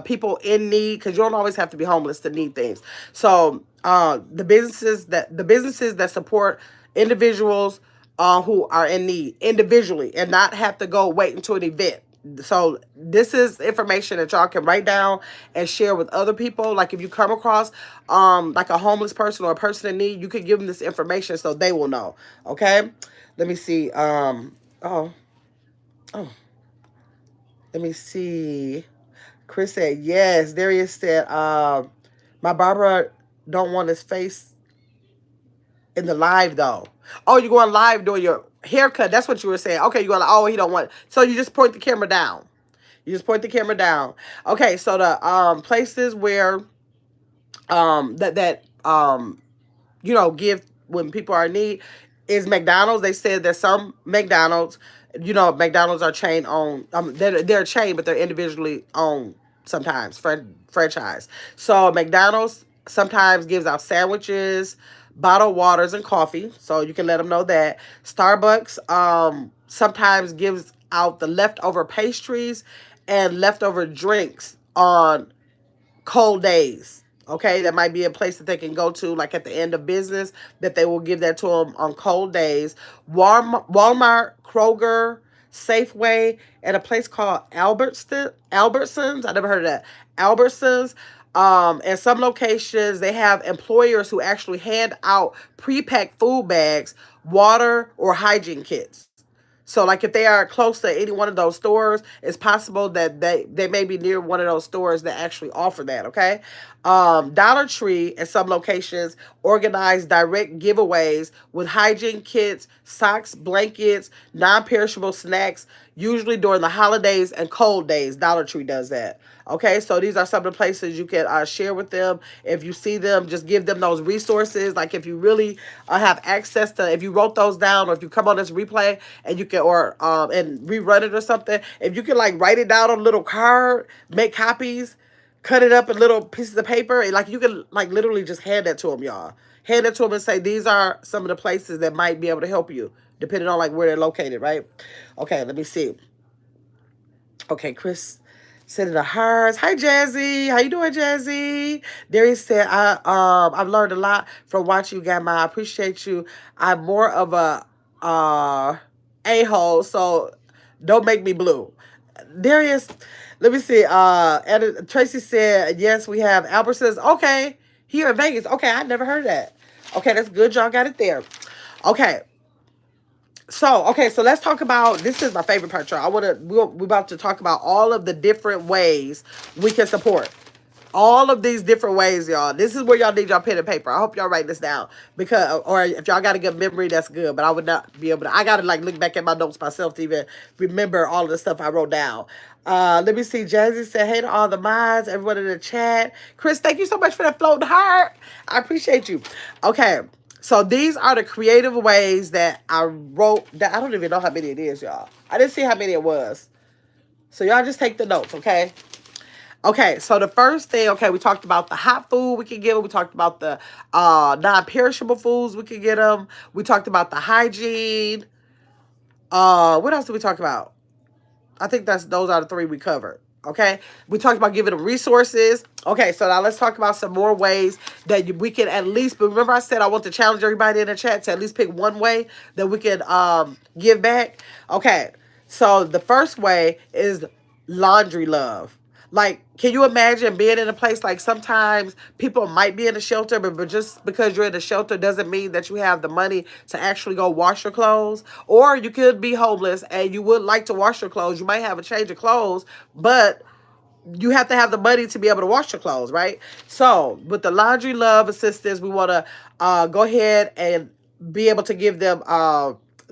people in need, because you don't always have to be homeless to need things. So the businesses that support individuals who are in need individually, and not have to go wait until an event. So this is information that y'all can write down and share with other people. Like, if you come across like a homeless person or a person in need, you can give them this information so they will know. Okay, let me see. Oh, let me see. Chris said yes. Darius said, my barber don't want his face in the live though. Oh, you're going live doing your haircut. That's what you were saying. Okay, you're going, oh, he don't want. So you just point the camera down. You just point the camera down. Okay, so the places where give when people are in need is McDonald's. They said that some McDonald's, McDonald's are chain owned. They're a chain, but they're individually owned sometimes, franchise. So McDonald's sometimes gives out sandwiches, bottled waters, and coffee. So you can let them know that. Starbucks sometimes gives out the leftover pastries and leftover drinks on cold days. Okay, that might be a place that they can go to, like at the end of business, that they will give that to them on cold days. Walmart, Kroger, Safeway, and a place called Albertsons. I never heard of that. Albertsons. And some locations, they have employers who actually hand out pre-packed food bags, water, or hygiene kits. So like if they are close to any one of those stores, it's possible that they may be near one of those stores that actually offer that, okay? Dollar Tree and some locations organize direct giveaways with hygiene kits, socks, blankets, non-perishable snacks, usually during the holidays and cold days. Dollar Tree does that. Okay, so these are some of the places you can share with them. If you see them, just give them those resources. Like if you really have access to, if you wrote those down, or if you come on this replay and you can, or and rerun it or something, if you can like write it down on a little card, make copies, cut it up in little pieces of paper, and like you can like literally just hand that to them, y'all. Hand it to them and say these are some of the places that might be able to help you, depending on like where they're located, right? Okay, let me see. Okay, Chris sending the hearts. Hi, Jazzy. How you doing, Jazzy? Darius said, I've learned a lot from watching you, Gamma. I appreciate you. I'm more of a a-hole, so don't make me blue. Darius, let me see. And Tracy said, yes, we have. Albert says, okay, here in Vegas. Okay, I never heard that. Okay, that's good. Y'all got it there. Okay. So, okay, so let's talk about, this is my favorite part, y'all. We're about to talk about all of the different ways we can support. All of these different ways, y'all. This is where y'all need y'all pen and paper. I hope y'all write this down. Because, or if y'all got a good memory, that's good. But I would not be able to, I got to like look back at my notes myself to even remember all of the stuff I wrote down. Let me see. Jazzy said, hey to all the mods, everyone in the chat. Chris, thank you so much for that floating heart. I appreciate you. Okay. So these are the creative ways that I wrote that. I don't even know how many it is, y'all. I didn't see how many it was. So y'all just take the notes, okay? Okay, so the first thing, okay, we talked about the hot food we can give them. We talked about the non-perishable foods we can get them. We talked about the hygiene. What else did we talk about? I think those are the three we covered. Okay, we talked about giving them resources. Okay, so now let's talk about some more ways that we can at least. But remember, I said I want to challenge everybody in the chat to at least pick one way that we can give back. Okay, so the first way is laundry love. Like, can you imagine being in a place like sometimes people might be in a shelter, but just because you're in a shelter doesn't mean that you have the money to actually go wash your clothes. Or you could be homeless and you would like to wash your clothes. You might have a change of clothes, but you have to have the money to be able to wash your clothes, right? So with the laundry love assistance, we want to go ahead and be able to give them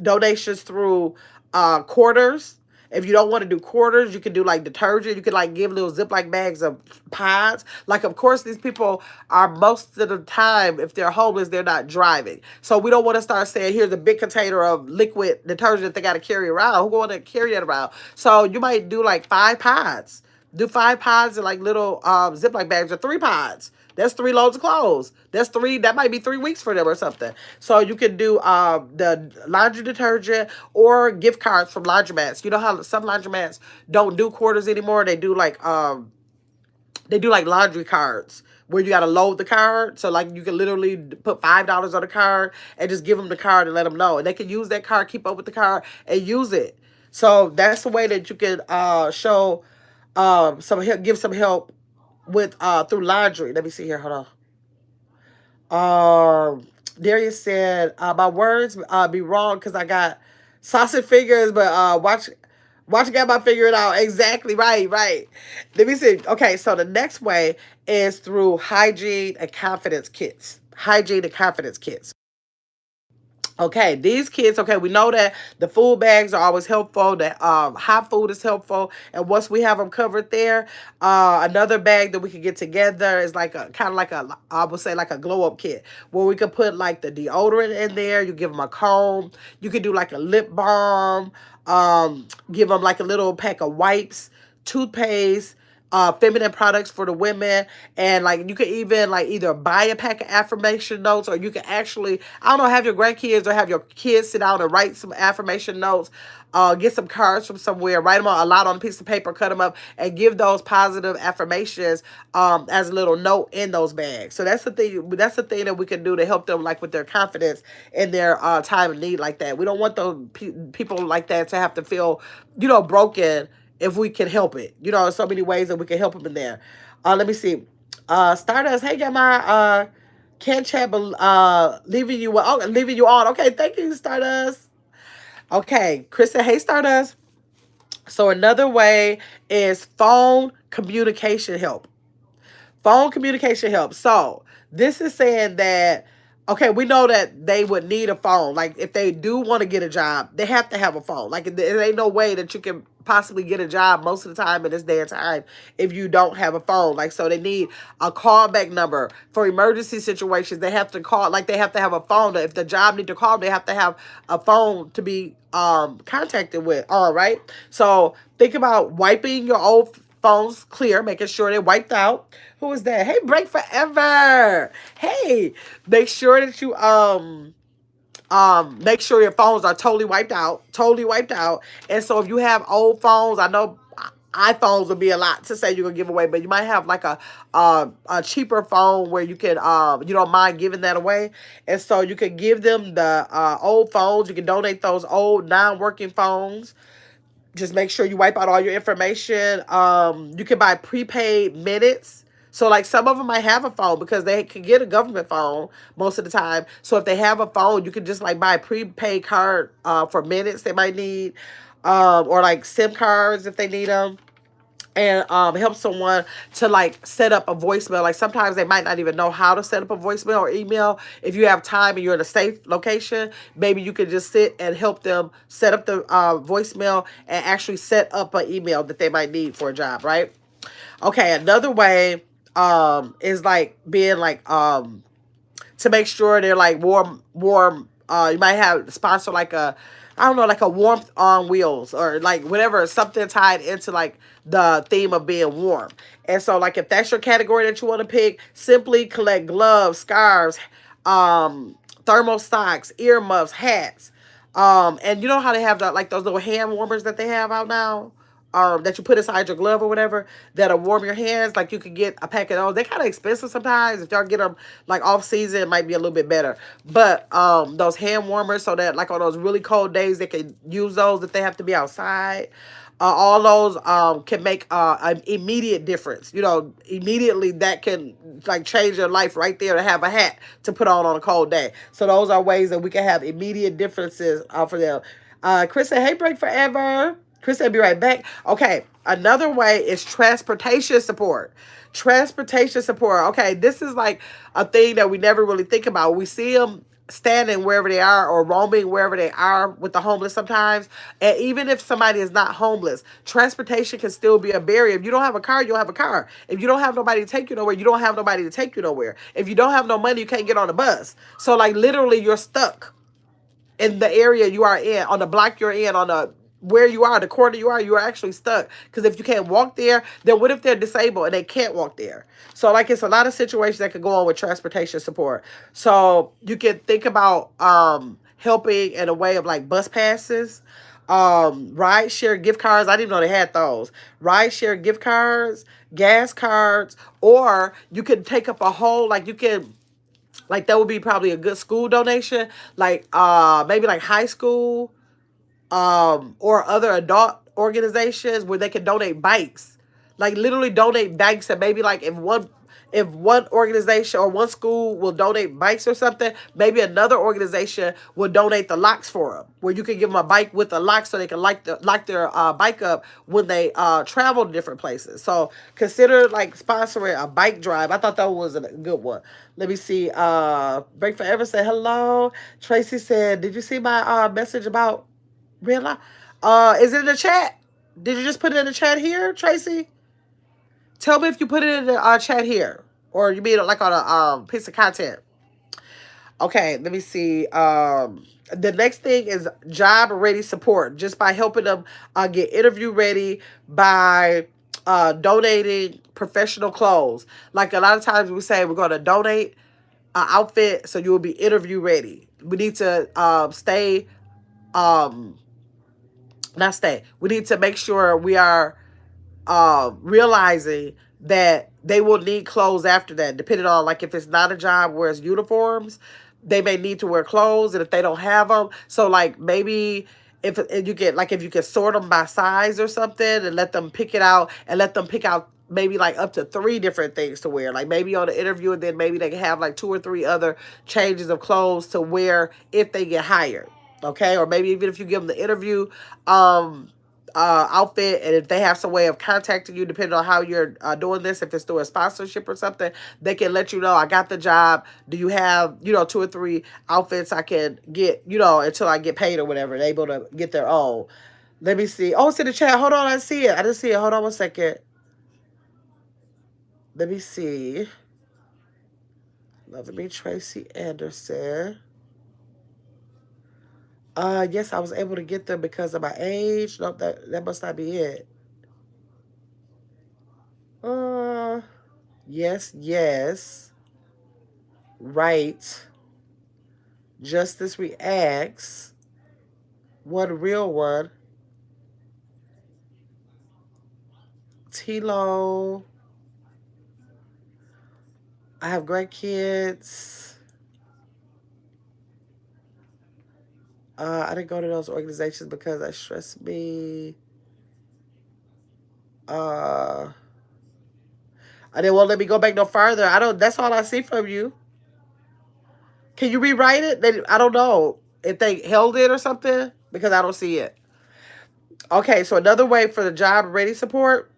donations through quarters. If you don't want to do quarters, you can do like detergent. You can like give little Ziploc bags of pods. Like, of course, these people are most of the time, if they're homeless, they're not driving. So we don't want to start saying, here's a big container of liquid detergent they got to carry around. Who want to carry that around? So you might do like 5 pods. Do 5 pods in like little Ziploc bags, or 3 pods. That's 3 loads of clothes. That's 3. That might be 3 weeks for them or something. So you can do the laundry detergent or gift cards from laundromats. You know how some laundromats don't do quarters anymore. They do like laundry cards where you got to load the card. So like you can literally put $5 on the card and just give them the card and let them know. And they can use that card, keep up with the card, and use it. So that's the way that you can show some help, give some help with through laundry. Let me see here. Hold on. Darius said, my words be wrong because I got sausage fingers, but watch got my figure it out. Exactly right, right. Let me see. Okay, so the next way is through hygiene and confidence kits. Hygiene and confidence kits. Okay, these kids, okay, we know that the food bags are always helpful, that hot food is helpful, and once we have them covered there, another bag that we can get together is like a kind of like a, I would say like a glow up kit, where we could put like the deodorant in there. You give them a comb, you could do like a lip balm, give them like a little pack of wipes, toothpaste, feminine products for the women, and like you could even like either buy a pack of affirmation notes, or you can actually, I don't know, have your grandkids or have your kids sit down and write some affirmation notes, get some cards from somewhere, write them a lot on a piece of paper, cut them up, and give those positive affirmations as a little note in those bags. So that's the thing. That's the thing that we can do to help them like with their confidence in their time of need like that. We don't want those people like that to have to feel, broken if we can help it. There's so many ways that we can help them in there. Let me see. Stardust, hey, got my can't chat, but leaving you on. Okay, thank you, Stardust. Okay, Chris said, hey, Stardust. So another way is phone communication help. Phone communication helps. So this is saying that, okay, we know that they would need a phone. Like if they do want to get a job, they have to have a phone. Like there ain't no way that you can possibly get a job most of the time in this day and time if you don't have a phone. Like so they need a callback number for emergency situations. They have to call, like they have to have a phone. If the job need to call, they have to have a phone to be contacted with. All right. So think about wiping your old phones clear, making sure they're wiped out. Who is that? Hey, Break Forever. Hey, make sure that you make sure your phones are totally wiped out, totally wiped out. And so if you have old phones, I know iPhones would be a lot to say you're gonna give away, but you might have like a cheaper phone where you can you don't mind giving that away, and so you can give them the old phones. You can donate those old non-working phones. Just make sure you wipe out all your information. You can buy prepaid minutes. So like some of them might have a phone because they can get a government phone most of the time. So if they have a phone, you can just like buy a prepaid card for minutes they might need, or like SIM cards if they need them, and help someone to like set up a voicemail. Like sometimes they might not even know how to set up a voicemail or email. If you have time and you're in a safe location, maybe you could just sit and help them set up the voicemail and actually set up an email that they might need for a job, right? Okay, another way is like being like to make sure they're like warm. You might have sponsor like a, I don't know, like a warmth on wheels or like whatever, something tied into like the theme of being warm. And so like if that's your category that you want to pick, simply collect gloves, scarves, thermal socks, earmuffs, hats. And you know how they have the, like those little hand warmers that they have out now? That you put inside your glove or whatever that'll warm your hands. Like you could get a pack of those. They're kind of expensive sometimes. If y'all get them like off season, it might be a little bit better. But those hand warmers, so that like on those really cold days, they can use those if they have to be outside. All those can make an immediate difference. You know, immediately that can like change your life right there to have a hat to put on a cold day. So those are ways that we can have immediate differences for them. Chris said, hey, Break Forever. Chris said, be right back. Okay, another way is transportation support. Transportation support. Okay, this is like a thing that we never really think about. We see them standing wherever they are or roaming wherever they are with the homeless sometimes. And even if somebody is not homeless, transportation can still be a barrier. If you don't have a car, you don't have a car. If you don't have nobody to take you nowhere, you don't have nobody to take you nowhere. If you don't have no money, you can't get on a bus. So like literally you're stuck in the area you are in, on the block you're in, on the where you are, the corner you are actually stuck. Because if you can't walk there, then what if they're disabled and they can't walk there? So like it's a lot of situations that could go on with transportation support. So you can think about helping in a way of like bus passes, ride share gift cards. I didn't know they had those. Ride share gift cards, gas cards, or you can take up a whole, like you can, like that would be probably a good school donation, like maybe like high school or other adult organizations where they can donate bikes, like literally donate bikes. And maybe like if one organization or one school will donate bikes or something, maybe another organization will donate the locks for them, where you can give them a bike with a lock so they can lock their bike up when they travel to different places. So consider like sponsoring a bike drive. I thought that was a good one. Let me see. Break Forever said hello. Tracy said, did you see my message about real life? Is it in the chat? Did you just put it in the chat here, Tracy? Tell me if you put it in the chat here, or you mean like on a piece of content. Okay, let me see. The next thing is job ready support, just by helping them get interview ready by donating professional clothes. Like a lot of times we say we're going to donate an outfit so you will be interview ready. We need to stay, not stay. We need to make sure we are realizing that they will need clothes after that, depending on like if it's not a job where it's uniforms, they may need to wear clothes, and if they don't have them, so like maybe if you get like if you can sort them by size or something and let them pick it out and let them pick out maybe like up to 3 different things to wear, like maybe on the interview, and then maybe they can have like 2 or 3 other changes of clothes to wear if they get hired. Okay, or maybe even if you give them the interview outfit, and if they have some way of contacting you, depending on how you're doing this, if it's through a sponsorship or something, they can let you know, I got the job. Do you have, 2 or 3 outfits I can get, until I get paid or whatever. They're able to get their own. Let me see. Oh, it's in the chat. Hold on, I see it. I didn't see it. Hold on 1 second. Let me see. Love me, Tracy Anderson. Yes, I was able to get them because of my age. Nope, that must not be it. Uh, yes, yes. Right. Justice reacts. One real one. Tilo. I have great kids. I didn't go to those organizations because that stressed me. Uh, I didn't want to let me go back no further. I don't. That's all I see from you. Can you rewrite it? I don't know if they held it or something because I don't see it. Okay, so another way for the job ready support,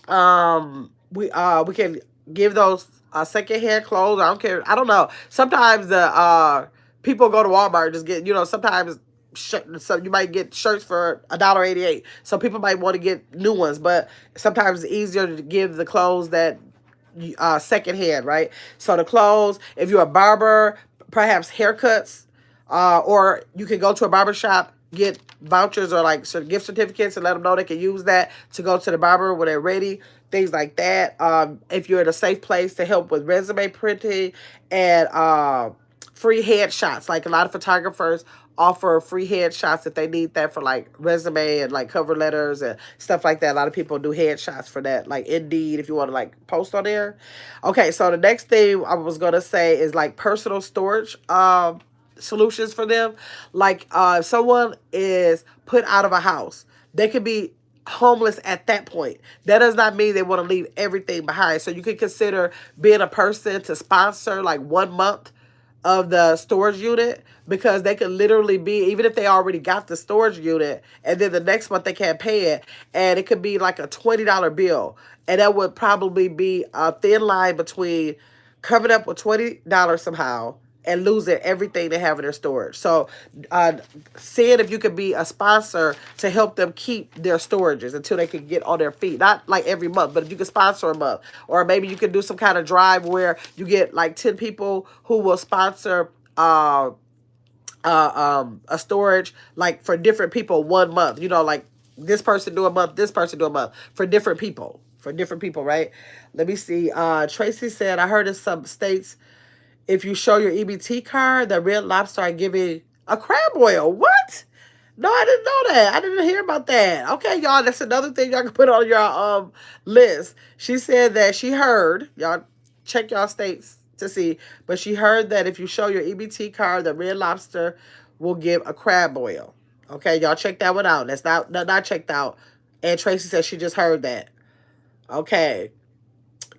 we can give those secondhand clothes. I don't care. I don't know. Sometimes the people go to Walmart and just get, sometimes so you might get shirts for $1.88. So people might want to get new ones, but sometimes it's easier to give the clothes that secondhand, right? So the clothes, if you're a barber, perhaps haircuts, or you can go to a barber shop, get vouchers or like gift certificates, and let them know they can use that to go to the barber when they're ready. Things like that. If you're in a safe place to help with resume printing and free headshots, like a lot of photographers offer free headshots if they need that for like resume and like cover letters and stuff like that. A lot of people do headshots for that, like Indeed, if you want to like post on there. Okay, so the next thing I was gonna say is like personal storage solutions for them. Like if someone is put out of a house, they could be homeless at that point. That does not mean they want to leave everything behind. So you could consider being a person to sponsor like 1 month of the storage unit, because they could literally be, even if they already got the storage unit and then the next month they can't pay it, and it could be like a $20 bill, and that would probably be a thin line between coming up with $20 somehow and losing everything they have in their storage. So seeing if you could be a sponsor to help them keep their storages until they can get on their feet. Not like every month, but if you could sponsor a month. Or maybe you could do some kind of drive where you get like 10 people who will sponsor a storage like for different people 1 month. Like this person do a month, this person do a month for different people. For different people, right? Let me see. Tracy said, I heard in some states, if you show your EBT card, the Red Lobster are giving a crab oil. What? No, I didn't know that. I didn't hear about that. Okay, y'all, that's another thing y'all can put on your list. She said that she heard, y'all check y'all states to see, but she heard that if you show your EBT card, the Red Lobster will give a crab oil. Okay, y'all check that one out. That's not checked out. And Tracy said she just heard that. Okay.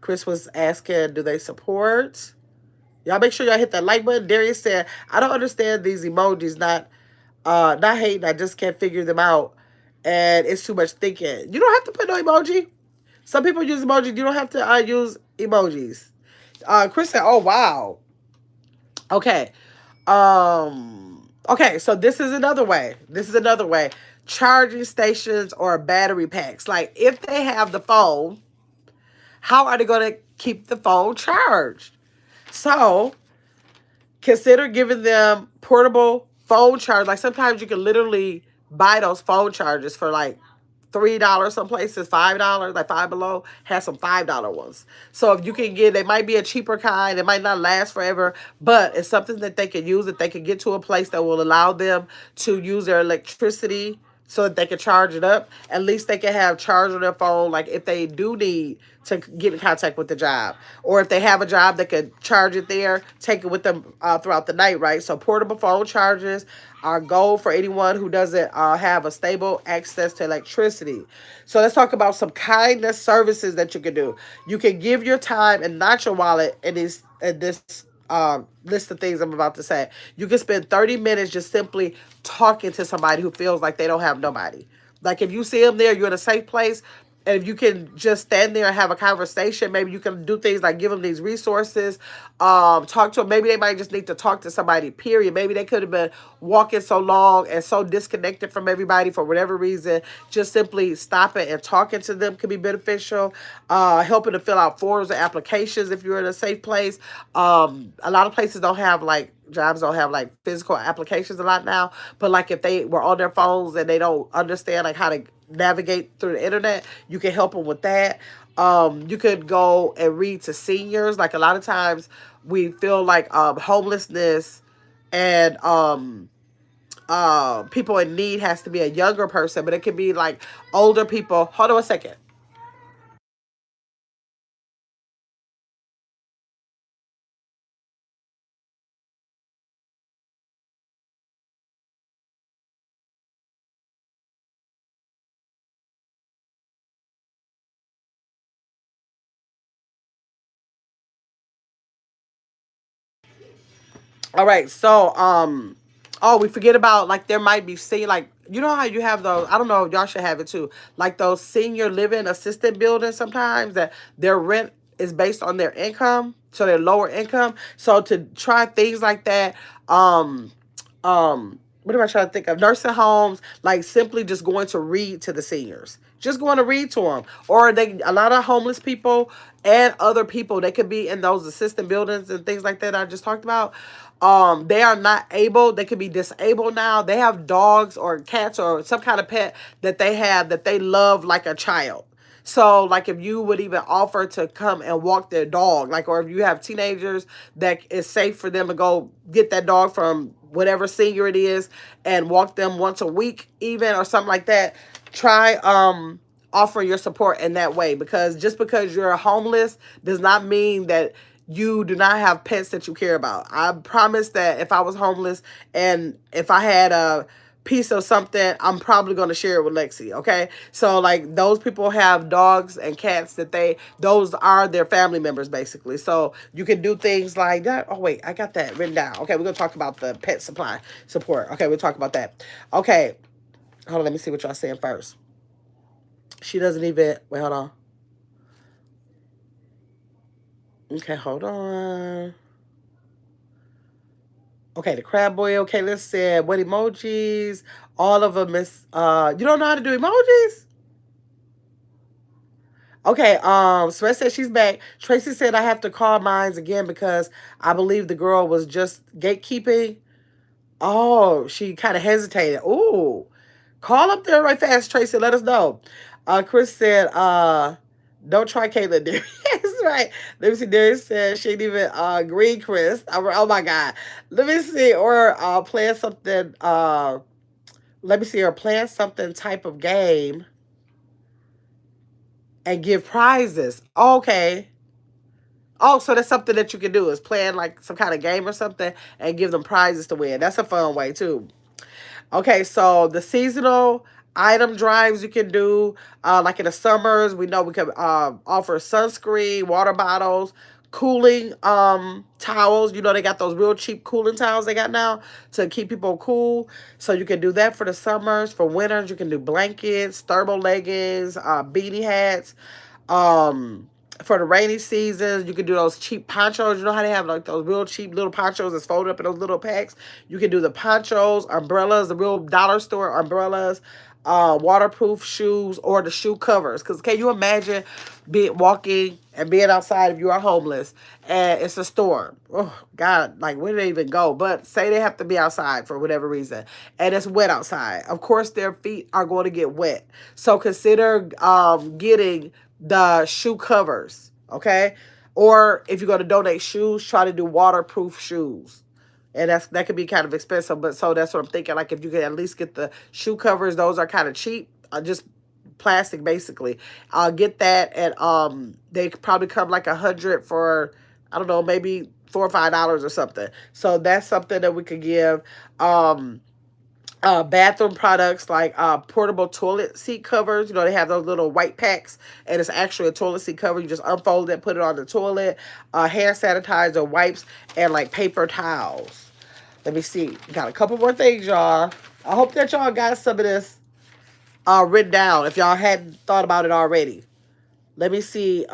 Chris was asking, do they support? Y'all make sure y'all hit that like button. Darius said, I don't understand these emojis, not hating, I just can't figure them out. And it's too much thinking. You don't have to put no emoji. Some people use emojis. You don't have to use emojis. Chris said, oh wow. Okay. Okay, so this is another way. Charging stations or battery packs. Like if they have the phone, how are they going to keep the phone charged? So consider giving them portable phone charge. Like sometimes you can literally buy those phone chargers for like $3. Some places $5, like Five Below has some $5 ones. So if you can get, they might be a cheaper kind. It might not last forever, but it's something that they can use, that they can get to a place that will allow them to use their electricity so that they can charge it up. At least they can have charge on their phone, like if they do need to get in contact with the job, or if they have a job that could charge it there, take it with them throughout the night, right? So portable phone chargers are gold for anyone who doesn't have a stable access to electricity. So let's talk about some kindness services that you can do. You can give your time and not your wallet in this list of things I'm about to say. You can spend 30 minutes just simply talking to somebody who feels like they don't have nobody. Like if you see them there, you're in a safe place. And if you can just stand there and have a conversation, maybe you can do things like give them these resources, talk to them. Maybe they might just need to talk to somebody, period. Maybe they could have been walking so long and so disconnected from everybody for whatever reason. Just simply stopping and talking to them could be beneficial. Helping to fill out forms and applications if you're in a safe place. A lot of places don't have like jobs don't have like physical applications a lot now, but like if they were on their phones and they don't understand like how to navigate through the internet, you can help them with that. You could go and read to seniors. Like a lot of times we feel like homelessness and people in need has to be a younger person, but it could be like older people. Hold on a second. All right, so oh, we forget about like there might be see like you know how you have those. I don't know if y'all should have it too. Like those senior living assisted buildings sometimes that their rent is based on their income, so they're lower income. So to try things like that, what am I trying to think of? Nursing homes, like simply just going to read to the seniors. Just going to read to them. Or they a lot of homeless people and other people, they could be in those assistant buildings and things like that I just talked about. They are not able, they could be disabled now. They have dogs or cats or some kind of pet that they have that they love like a child. So, like, if you would even offer to come and walk their dog, like, or if you have teenagers that it's safe for them to go get that dog from whatever senior it is and walk them once a week, even or something like that, try offering your support in that way. Because just because you're homeless does not mean that you do not have pets that you care about. I promise that if I was homeless and if I had a piece of something, I'm probably going to share it with Lexi. Okay. So like those people have dogs and cats that those are their family members basically. So you can do things like that. Oh, wait, I got that written down. Okay. We're going to talk about the pet supply support. Okay. We'll talk about that. Okay. Hold on. Let me see what y'all saying first. She doesn't even, wait, hold on. Okay. Hold on. Okay, the crab boy. Okay, let's say what emojis. All of them is. You don't know how to do emojis. Okay. Sweat said she's back. Tracy said I have to call mines again because I believe the girl was just gatekeeping. Oh, she kind of hesitated. Ooh, call up there right fast, Tracy. Let us know. Chris said, don't try Caitlin. Darius, right? Let me see. Darius said she didn't even agree, Chris. Oh my God. Let me see. Or playing something. Let me see. Or playing something type of game and give prizes. Okay. Oh, so that's something that you can do is playing like some kind of game or something and give them prizes to win. That's a fun way too. Okay, so the seasonal item drives you can do, like in the summers, we know we can offer sunscreen, water bottles, cooling towels. You know they got those real cheap cooling towels they got now to keep people cool. So you can do that for the summers. For winters, you can do blankets, thermal leggings, beanie hats. Um, for the rainy seasons, you can do those cheap ponchos. You know how they have like those real cheap little ponchos that's folded up in those little packs. You can do the ponchos, umbrellas, the real dollar store umbrellas, waterproof shoes, or the shoe covers. Because can you imagine being walking and being outside if you are homeless and it's a storm? Oh God, like where do they even go? But say they have to be outside for whatever reason and it's wet outside. Of course, their feet are going to get wet. So consider getting the shoe covers, okay? Or if you're going to donate shoes, try to do waterproof shoes. And that could be kind of expensive, but so that's what I'm thinking. Like if you could at least get the shoe covers, those are kind of cheap, just plastic basically. I'll get that, and they could probably come like 100 for I don't know, maybe $4 or $5 or something. So that's something that we could give. bathroom products like portable toilet seat covers. You know, they have those little white packs, and it's actually a toilet seat cover. You just unfold it, put it on the toilet. Hand sanitizer, wipes, and like paper towels. Let me see. Got a couple more things, y'all. I hope that y'all got some of this written down if y'all hadn't thought about it already. Let me see.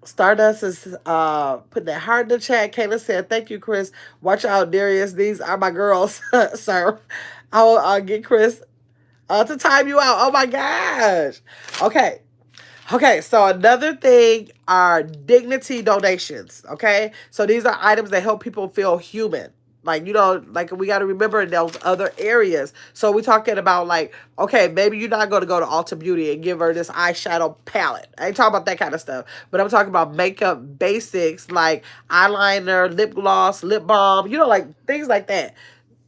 Stardust is putting that heart in the chat. Kayla said, "Thank you, Chris. Watch out, Darius. These are my girls, sir. I'll get Chris to time you out. Oh my gosh. Okay. Okay, so another thing are dignity donations. Okay, so these are items that help people feel human. Like, you know, like we got to remember in those other areas. So we're talking about like, okay, maybe you're not going to go to Ulta Beauty and give her this eyeshadow palette. I ain't talking about that kind of stuff. But I'm talking about makeup basics like eyeliner, lip gloss, lip balm, you know, like things like that,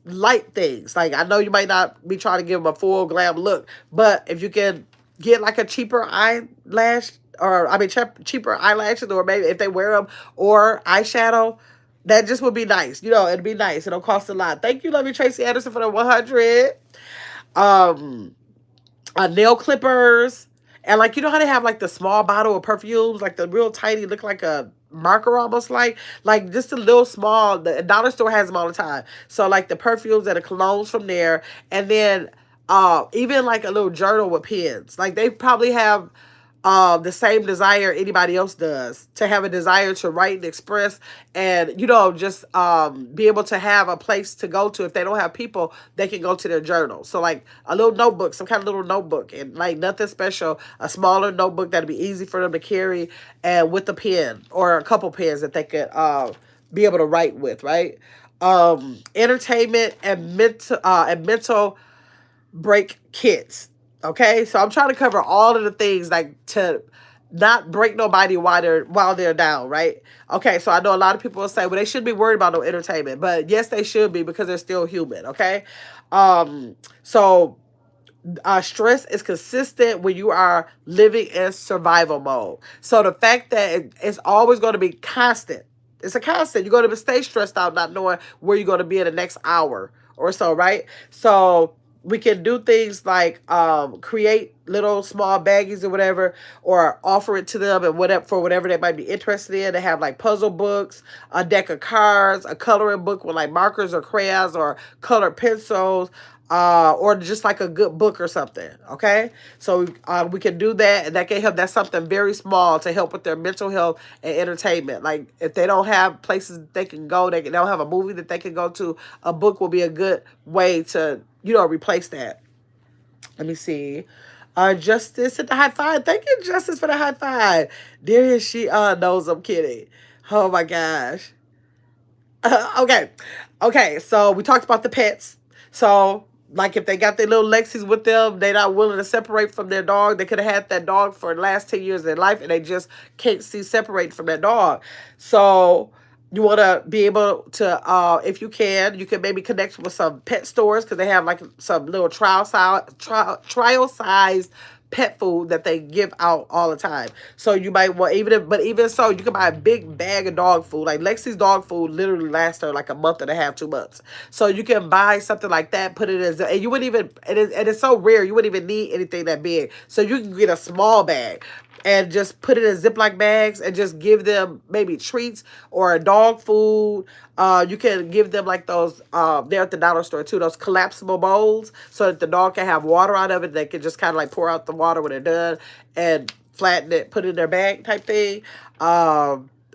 light things. Like, I know you might not be trying to give them a full glam look, but if you can get like a cheaper eyelash, or I mean cheaper eyelashes, or maybe if they wear them, or eyeshadow, that just would be nice. You know, it'd be nice. It'll cost a lot. Thank you, Lovey Tracy Anderson, for the 100. Um, nail clippers, and like, you know how they have like the small bottle of perfumes, like the real tiny, look like a marker almost, like just a little small. The dollar store has them all the time. So like the perfumes and the colognes from there, and then even like a little journal with pens. Like they probably have the same desire anybody else does, to have a desire to write and express, and you know, just be able to have a place to go to. If they don't have people, they can go to their journal. So like a little notebook, some kind of little notebook, and like nothing special, a smaller notebook that'd be easy for them to carry, and with a pen or a couple pens that they could be able to write with, right? Entertainment and mental break kits. Okay, so I'm trying to cover all of the things, like to not break nobody while they're down, right? Okay, so I know a lot of people will say, well, they shouldn't be worried about no entertainment, but yes, they should be, because they're still human. Okay, so stress is consistent when you are living in survival mode. So the fact that it's always going to be constant, it's a constant. You're going to stay stressed out, not knowing where you're going to be in the next hour or so, right? So we can do things like create little small baggies or whatever, or offer it to them, and whatever, for whatever they might be interested in. They have like puzzle books, a deck of cards, a coloring book with like markers or crayons or colored pencils, or just like a good book or something. Okay, so we can do that, and that can help. That's something very small to help with their mental health and entertainment. Like if they don't have places they can go, they don't have a movie that they can go to, a book will be a good way to, you know, replace that. Let me see. Justice at the high five. Thank you, Justice, for the high five. Darius, she knows I'm kidding. Oh my gosh. Okay. Okay, so we talked about the pets. So, like, if they got their little Lexis with them, they're not willing to separate from their dog. They could have had that dog for the last 10 years of their life, and they just can't see separate from that dog. So, you want to be able to, if you can maybe connect with some pet stores, because they have like some little trial size pet food that they give out all the time. So you might want, even so, you can buy a big bag of dog food. Like Lexi's dog food literally lasts her like a month and a half, 2 months. So you can buy something like that, put it as, and you wouldn't even, and it's so rare, you wouldn't even need anything that big. So you can get a small bag and just put it in Ziploc bags and just give them maybe treats or dog food. You can give them like those, there at the dollar store too, those collapsible bowls, so that the dog can have water out of it. They can just kind of like pour out the water when they're done and flatten it, put it in their bag type thing.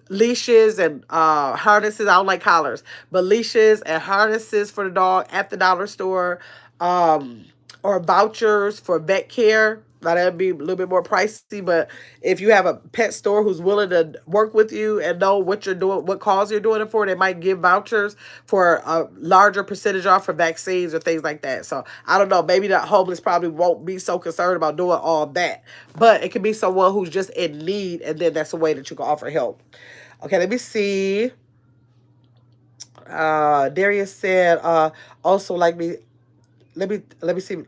Leashes and harnesses. I don't like collars, but leashes and harnesses for the dog at the dollar store, or vouchers for vet care. Now that'd be a little bit more pricey, but if you have a pet store who's willing to work with you and know what you're doing, what cause you're doing it for, they might give vouchers for a larger percentage off for vaccines or things like that. So I don't know, maybe the homeless probably won't be so concerned about doing all that, but it could be someone who's just in need, and then that's a way that you can offer help. Okay, let me see. Darius said, also like me, let me see,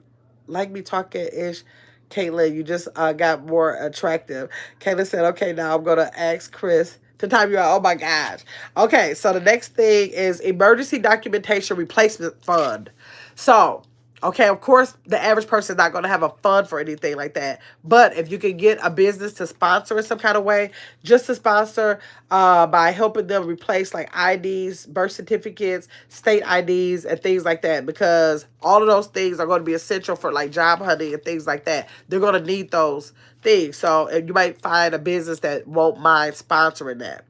like me talking ish. Caitlin, you just got more attractive. Caitlin said, okay, now I'm gonna ask Chris to time you out. Oh my gosh. Okay, so the next thing is emergency documentation replacement fund. So Okay, of course, the average person is not going to have a fund for anything like that. But if you can get a business to sponsor in some kind of way, just to sponsor by helping them replace like IDs, birth certificates, state IDs, and things like that, because all of those things are going to be essential for like job hunting and things like that. They're going to need those things. So you might find a business that won't mind sponsoring that.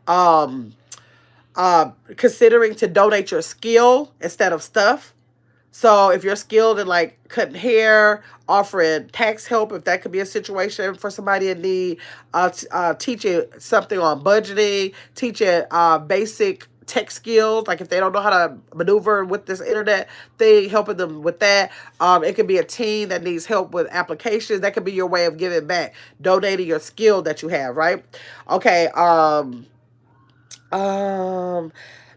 Um, Considering to donate your skill instead of stuff. So if you're skilled in like cutting hair, offering tax help, if that could be a situation for somebody in need, teaching something on budgeting, teaching basic tech skills, like if they don't know how to maneuver with this internet thing, helping them with that. It could be a team that needs help with applications. That could be your way of giving back, donating your skill that you have, right? Okay. Um,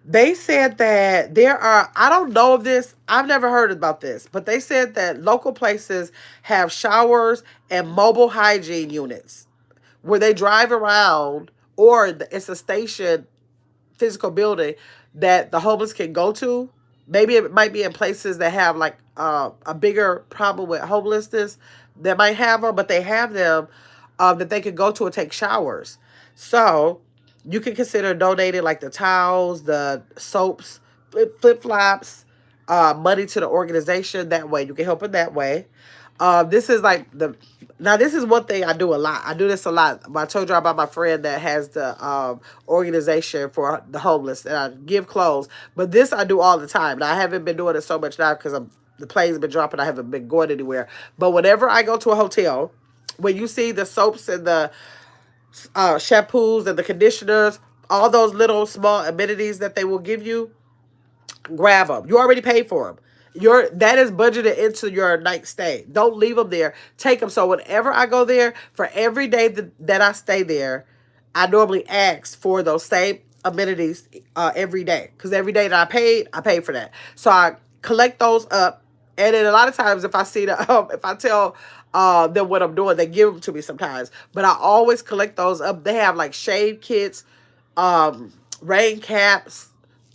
they said that there are, I don't know of this, I've never heard about this, but they said that local places have showers and mobile hygiene units where they drive around, or it's a station, physical building that the homeless can go to. Maybe it might be in places that have like a bigger problem with homelessness that might have them, but they have them that they can go to and take showers. So you can consider donating like the towels, the soaps, flip flops, money to the organization. That way, you can help in that way. This is like the now. This is one thing I do a lot. I do this a lot. I told you about my friend that has the organization for the homeless, and I give clothes. But this I do all the time. Now I haven't been doing it so much now because the plane's been dropping. I haven't been going anywhere. But whenever I go to a hotel, when you see the soaps and the shampoos and the conditioners, all those little small amenities that they will give you, grab them. You already paid for them. That is budgeted into your night stay. Don't leave them there. Take them. So whenever I go there, for every day that I stay there, I normally ask for those same amenities every day. Because every day that I paid for that. So I collect those up. And then a lot of times if I see if I tell them what I'm doing, they give them to me sometimes. But I always collect those up. They have like shave kits, rain caps,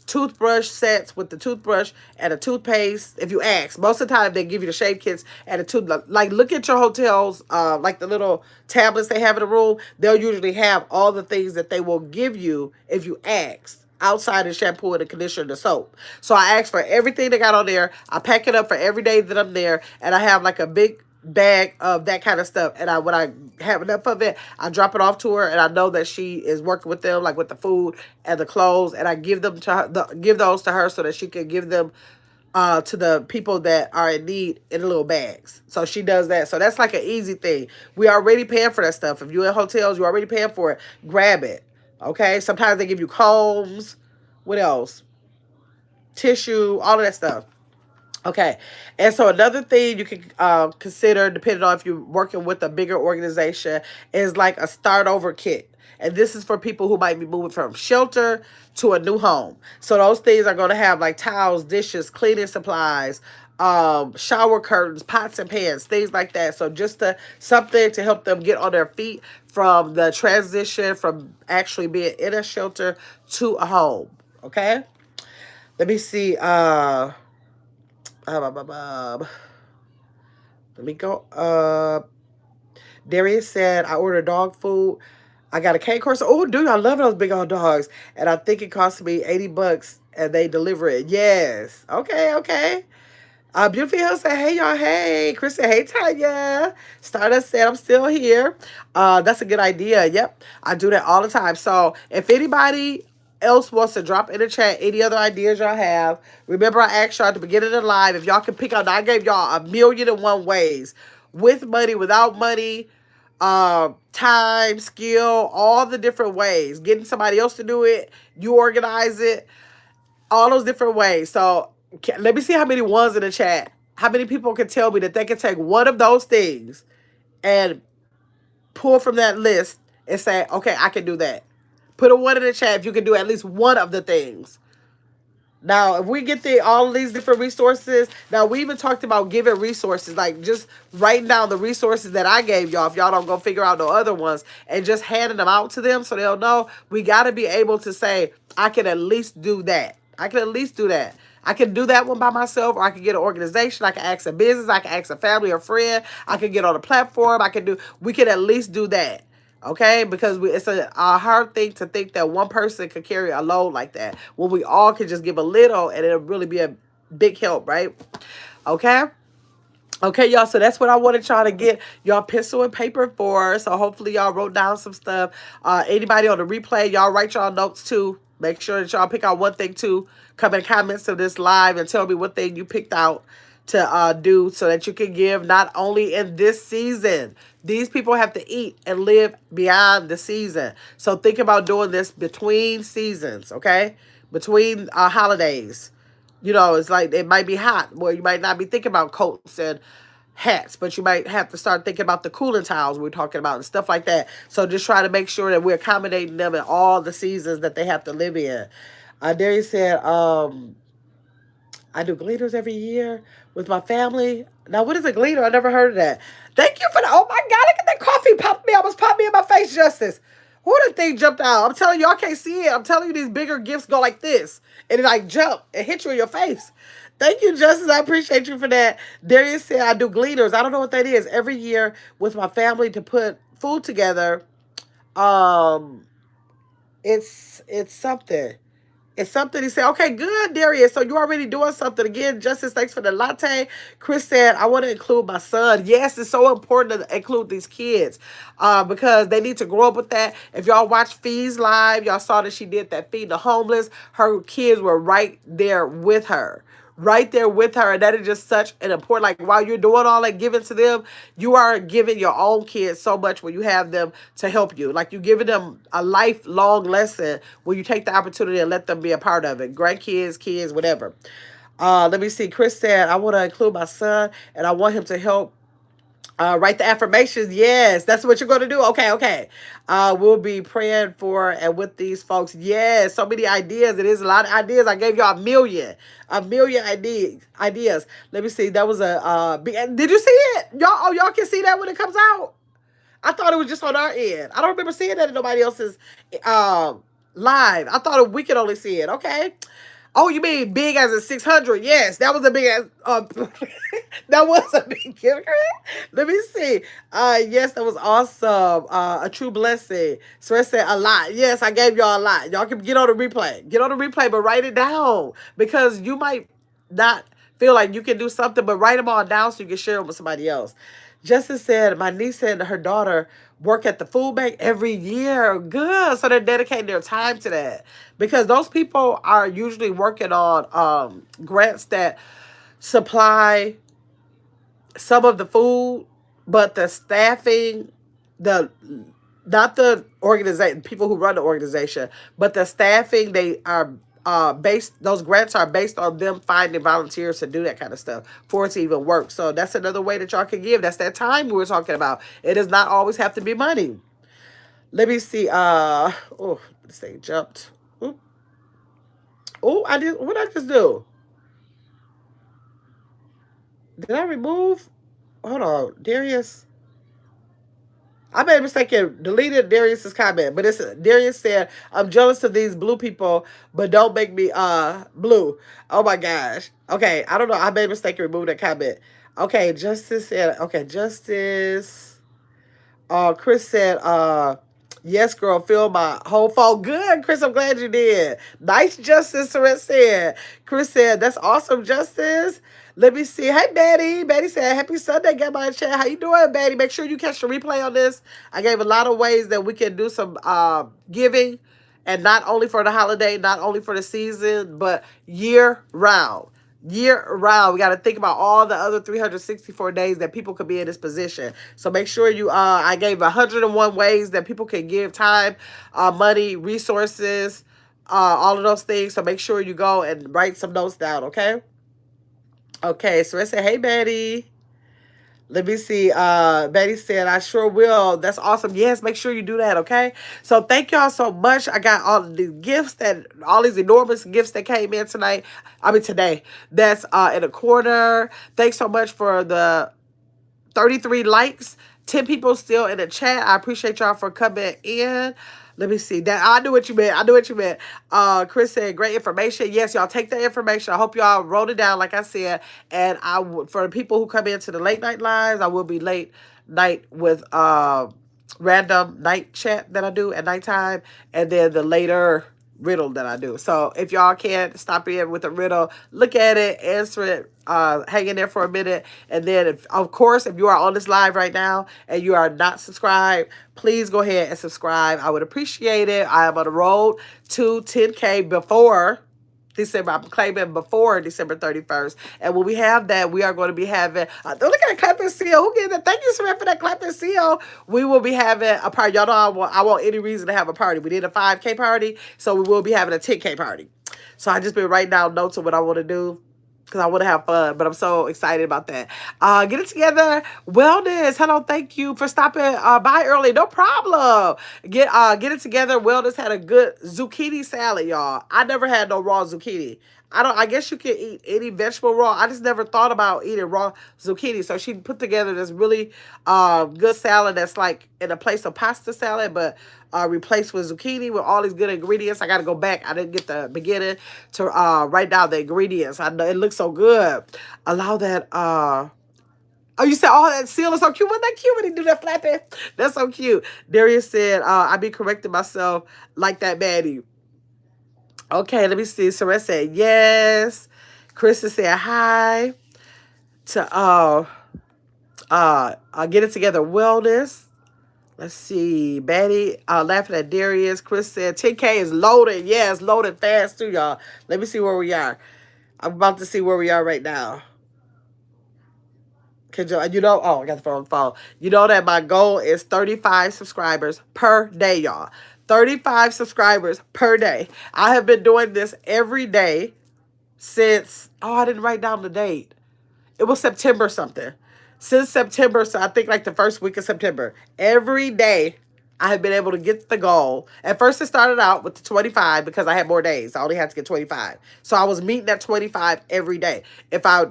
toothbrush sets with the toothbrush and a toothpaste. If you ask, most of the time they give you the shave kits and a tooth. Like look at your hotels, like the little tablets they have in the room. They'll usually have all the things that they will give you if you ask. Outside the shampoo and the conditioner and the soap. So I ask for everything they got on there. I pack it up for every day that I'm there. And I have like a big bag of that kind of stuff. And when I have enough of it, I drop it off to her. And I know that she is working with them, like with the food and the clothes. And I give them to her, give those to her so that she can give them to the people that are in need in little bags. So she does that. So that's like an easy thing. We already paying for that stuff. If you're in hotels, you're already paying for it. Grab it. Okay, sometimes they give you combs. What else? Tissue, all of that stuff. Okay, and so another thing you can consider, depending on if you're working with a bigger organization, is like a start over kit. And this is for people who might be moving from shelter to a new home. So those things are going to have like towels, dishes, cleaning supplies, shower curtains, pots and pans, things like that. So just something to help them get on their feet from the transition from actually being in a shelter to a home. Okay, let me see. Let me go. Darius said, I ordered dog food. I got a cane corso. Oh, dude, I love those big old dogs. And I think it cost me $80 and they deliver it. Yes. Okay, okay. Beautiful Hill said, hey, y'all. Hey. Chris said, hey, Tanya. Stardust said, I'm still here. That's a good idea. Yep. I do that all the time. So if anybody else wants to drop in the chat any other ideas y'all have, remember I asked y'all at the beginning of the live, if y'all can pick out, I gave y'all 1,000,001 ways, with money, without money, time, skill, all the different ways, getting somebody else to do it, you organize it, all those different ways. So let me see how many ones in the chat. How many people can tell me that they can take one of those things and pull from that list and say, okay, I can do that. Put a one in the chat if you can do at least one of the things. Now, if we get all of these different resources, now we even talked about giving resources, like just writing down the resources that I gave y'all if y'all don't go figure out no other ones and just handing them out to them so they'll know. We got to be able to say, I can at least do that. I can at least do that. I can do that one by myself, or I can get an organization. I can ask a business. I can ask a family or friend. I can get on a platform. We can at least do that. Okay, because it's a hard thing to think that one person could carry a load like that when we all can just give a little and it'll really be a big help, right? Okay. Okay, y'all, so that's what I wanted y'all to get y'all pencil and paper for. So hopefully y'all wrote down some stuff. Anybody on the replay, y'all write y'all notes too. Make sure that y'all pick out one thing too. Come in comments to this live and tell me what thing you picked out to do so that you can give not only in this season. These people have to eat and live beyond the season. So think about doing this between seasons, okay? Between holidays. You know, it's like it might be hot where you might not be thinking about coats and hats, but you might have to start thinking about the cooling towels we're talking about and stuff like that. So just try to make sure that we're accommodating them in all the seasons that they have to live in. Darius said, I do gleaners every year with my family. Now, what is a gleaner? I never heard of that. Thank you for that. Oh my God, look at that coffee popped me. Almost popped me in my face, Justice. Who the thing jumped out? I'm telling you, y'all can't see it. I'm telling you, these bigger gifts go like this. And it like jump and hit you in your face. Thank you, Justice. I appreciate you for that. Darius said, I do gleaners. I don't know what that is. Every year with my family to put food together. Um, it's something. It's something he said, okay, good, Darius. So you already doing something. Again, Justice, thanks for the latte. Chris said, I want to include my son. Yes, it's so important to include these kids because they need to grow up with that. If y'all watch Fee's live, y'all saw that she did that Feed the Homeless. Her kids were right there with her. Right there with her. And that is just such an important, like while you're doing all that giving to them, you are giving your own kids so much when you have them to help you. Like you're giving them a lifelong lesson when you take the opportunity and let them be a part of it. Grandkids, kids, whatever. Let me see. Chris said, I want to include my son and I want him to help write the affirmations. Yes, that's what you're going to do. Okay, okay. We'll be praying for and with these folks. Yes, so many ideas. It is a lot of ideas. I gave y'all a million ideas. Let me see. That was did you see it? Y'all can see that when it comes out? I thought it was just on our end. I don't remember seeing that in nobody else's live. I thought we could only see it. Okay. Oh, you mean big as a 600? Yes, that was a big as that was a big gift. Let me see. Yes, that was awesome. A true blessing. So I said a lot. Yes, I gave y'all a lot. Y'all can get on the replay. Get on the replay, but write it down because you might not feel like you can do something, but write them all down so you can share them with somebody else. Justice said, my niece and her daughter work at the food bank every year. Good. So they're dedicating their time to that. Because those people are usually working on grants that supply some of the food, but the staffing, the not the organization, people who run the organization, but the staffing, they are based, those grants are based on them finding volunteers to do that kind of stuff for it to even work. So that's another way that y'all can give. That's that time we were talking about. It does not always have to be money. Let me see. Oh, this thing jumped. Oh, what did I just do? Did I remove? Hold on, Darius. I made a mistake and deleted Darius's comment, but it's Darius said, I'm jealous of these blue people, but don't make me blue. Oh my gosh. Okay, I don't know. I made a mistake and removed that comment. Okay, Justice said, okay, Justice. Chris said, yes, girl, fill my whole phone. Good, Chris, I'm glad you did. Nice, Justice, Surrett said. Chris said, that's awesome, Justice. Let me see. Hey, Betty. Betty said, happy Sunday, get my chat. How you doing, Betty? Make sure you catch the replay on this. I gave a lot of ways that we can do some giving, and not only for the holiday, not only for the season, but year round. Year round. We got to think about all the other 364 days that people could be in this position. So make sure you, I gave 101 ways that people can give time, money, resources, all of those things. So make sure you go and write some notes down, okay? Okay, so I said, hey, Betty. Let me see. Betty said, I sure will. That's awesome. Yes, make sure you do that, okay? So thank y'all so much. I got all these gifts all these enormous gifts that came in today. That's in a corner. Thanks so much for the 33 likes. 10 people still in the chat. I appreciate y'all for coming in. Let me see. That I knew what you meant. I knew what you meant. Chris said, "Great information." Yes, y'all take that information. I hope y'all wrote it down, like I said. And I would, for the people who come into the late night lives, I will be late night with random night chat that I do at nighttime, and then the later riddle that I do. So if y'all can't stop in with a riddle, look at it, answer it, hang in there for a minute, and then of course if you are on this live right now and you are not subscribed, please go ahead and subscribe. I would appreciate it. I am on the road to 10K before December. I'm claiming before December 31st. And when we have that, we are going to be having, look at that clapping seal. Who gave that? Thank you, Samantha, for that clapping seal. We will be having a party. Y'all know I want any reason to have a party. We did a 5K party, so we will be having a 10K party. So I just been writing down notes of what I want to do, because I want to have fun, but I'm so excited about that. Get it together. Wellness. Hello, thank you for stopping by early. No problem. Get it together. Wellness had a good zucchini salad, y'all. I never had no raw zucchini. I guess you can eat any vegetable raw. I just never thought about eating raw zucchini. So she put together this really good salad that's like in a place of pasta salad, but replaced with zucchini with all these good ingredients. I got to go back. I didn't get the beginning to write down the ingredients. I know it looks so good. Allow that. Oh, you said, oh, that seal is so cute. Wasn't that cute when he do that flapping? That's so cute. Darius said, I be correcting myself like that baddie. Okay, let me see. Sarah said yes. Krista said hi to get it together wellness. Let's see. Betty laughing at Darius. Chris said 10K is loaded. Yeah, it's loaded fast too, y'all. Let me see where we are. I'm about to see where we are right now. Oh, I got the phone. You know that my goal is 35 subscribers per day, y'all. 35 subscribers per day. I have been doing this every day since, I didn't write down the date. It was September something. Since September, so I think like the first week of September. Every day I have been able to get the goal. At first it started out with the 25 because I had more days. I only had to get 25. So I was meeting at 25 every day. If I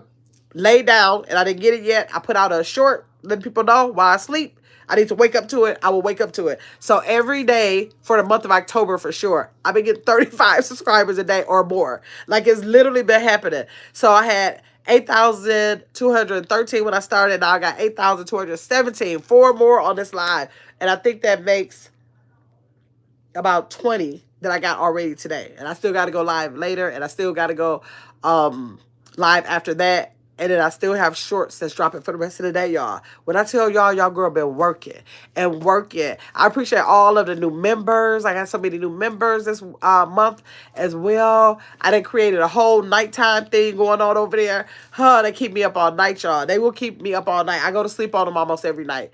lay down and I didn't get it yet, I put out a short, letting people know while I sleep. I need to wake up to it. I will wake up to it. So every day for the month of October for sure, I've been getting 35 subscribers a day or more. Like it's literally been happening. So I had 8,213 when I started. Now I got 8,217. 4 more on this live. And I think that makes about 20 that I got already today. And I still got to go live later. And I still got to go live after that. And then I still have shorts that's dropping for the rest of the day, y'all. When I tell y'all girl been working and working. I appreciate all of the new members. I got so many new members this month as well. I done created a whole nighttime thing going on over there. They keep me up all night, y'all. They will keep me up all night. I go to sleep on them almost every night.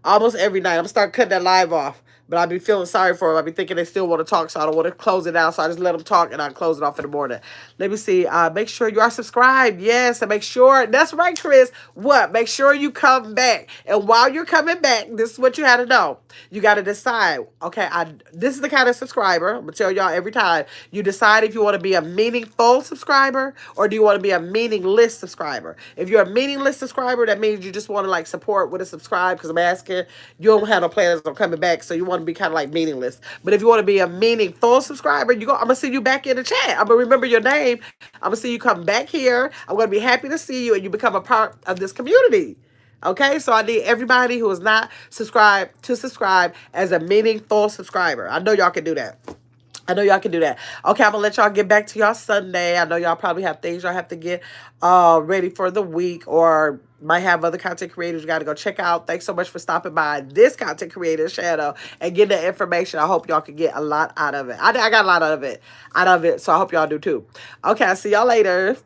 Almost every night. I'm going to start cutting that live off. But I be feeling sorry for them. I be thinking they still want to talk, so I don't want to close it out. So I just let them talk, and I close it off in the morning. Let me see. Make sure you are subscribed. Yes, and make sure. That's right, Chris. What? Make sure you come back. And while you're coming back, this is what you had to know. You got to decide. Okay, this is the kind of subscriber. I'm going to tell y'all every time. You decide if you want to be a meaningful subscriber or do you want to be a meaningless subscriber. If you're a meaningless subscriber, that means you just want to like support with a subscribe because I'm asking. You don't have no plans on coming back, so you want to be kind of like meaningless. But if you want to be a meaningful subscriber, I'm gonna see you back in the chat. I'm gonna remember your name. I'm gonna see you come back here. I'm gonna be happy to see you and you become a part of this community. Okay, so I need everybody who is not subscribed to subscribe as a meaningful subscriber. I know y'all can do that. I know y'all can do that. Okay, I'm going to let y'all get back to y'all Sunday. I know y'all probably have things y'all have to get ready for the week or might have other content creators you got to go check out. Thanks so much for stopping by this content creator channel and getting the information. I hope y'all can get a lot out of it. I got a lot out of it. So I hope y'all do too. Okay, I'll see y'all later.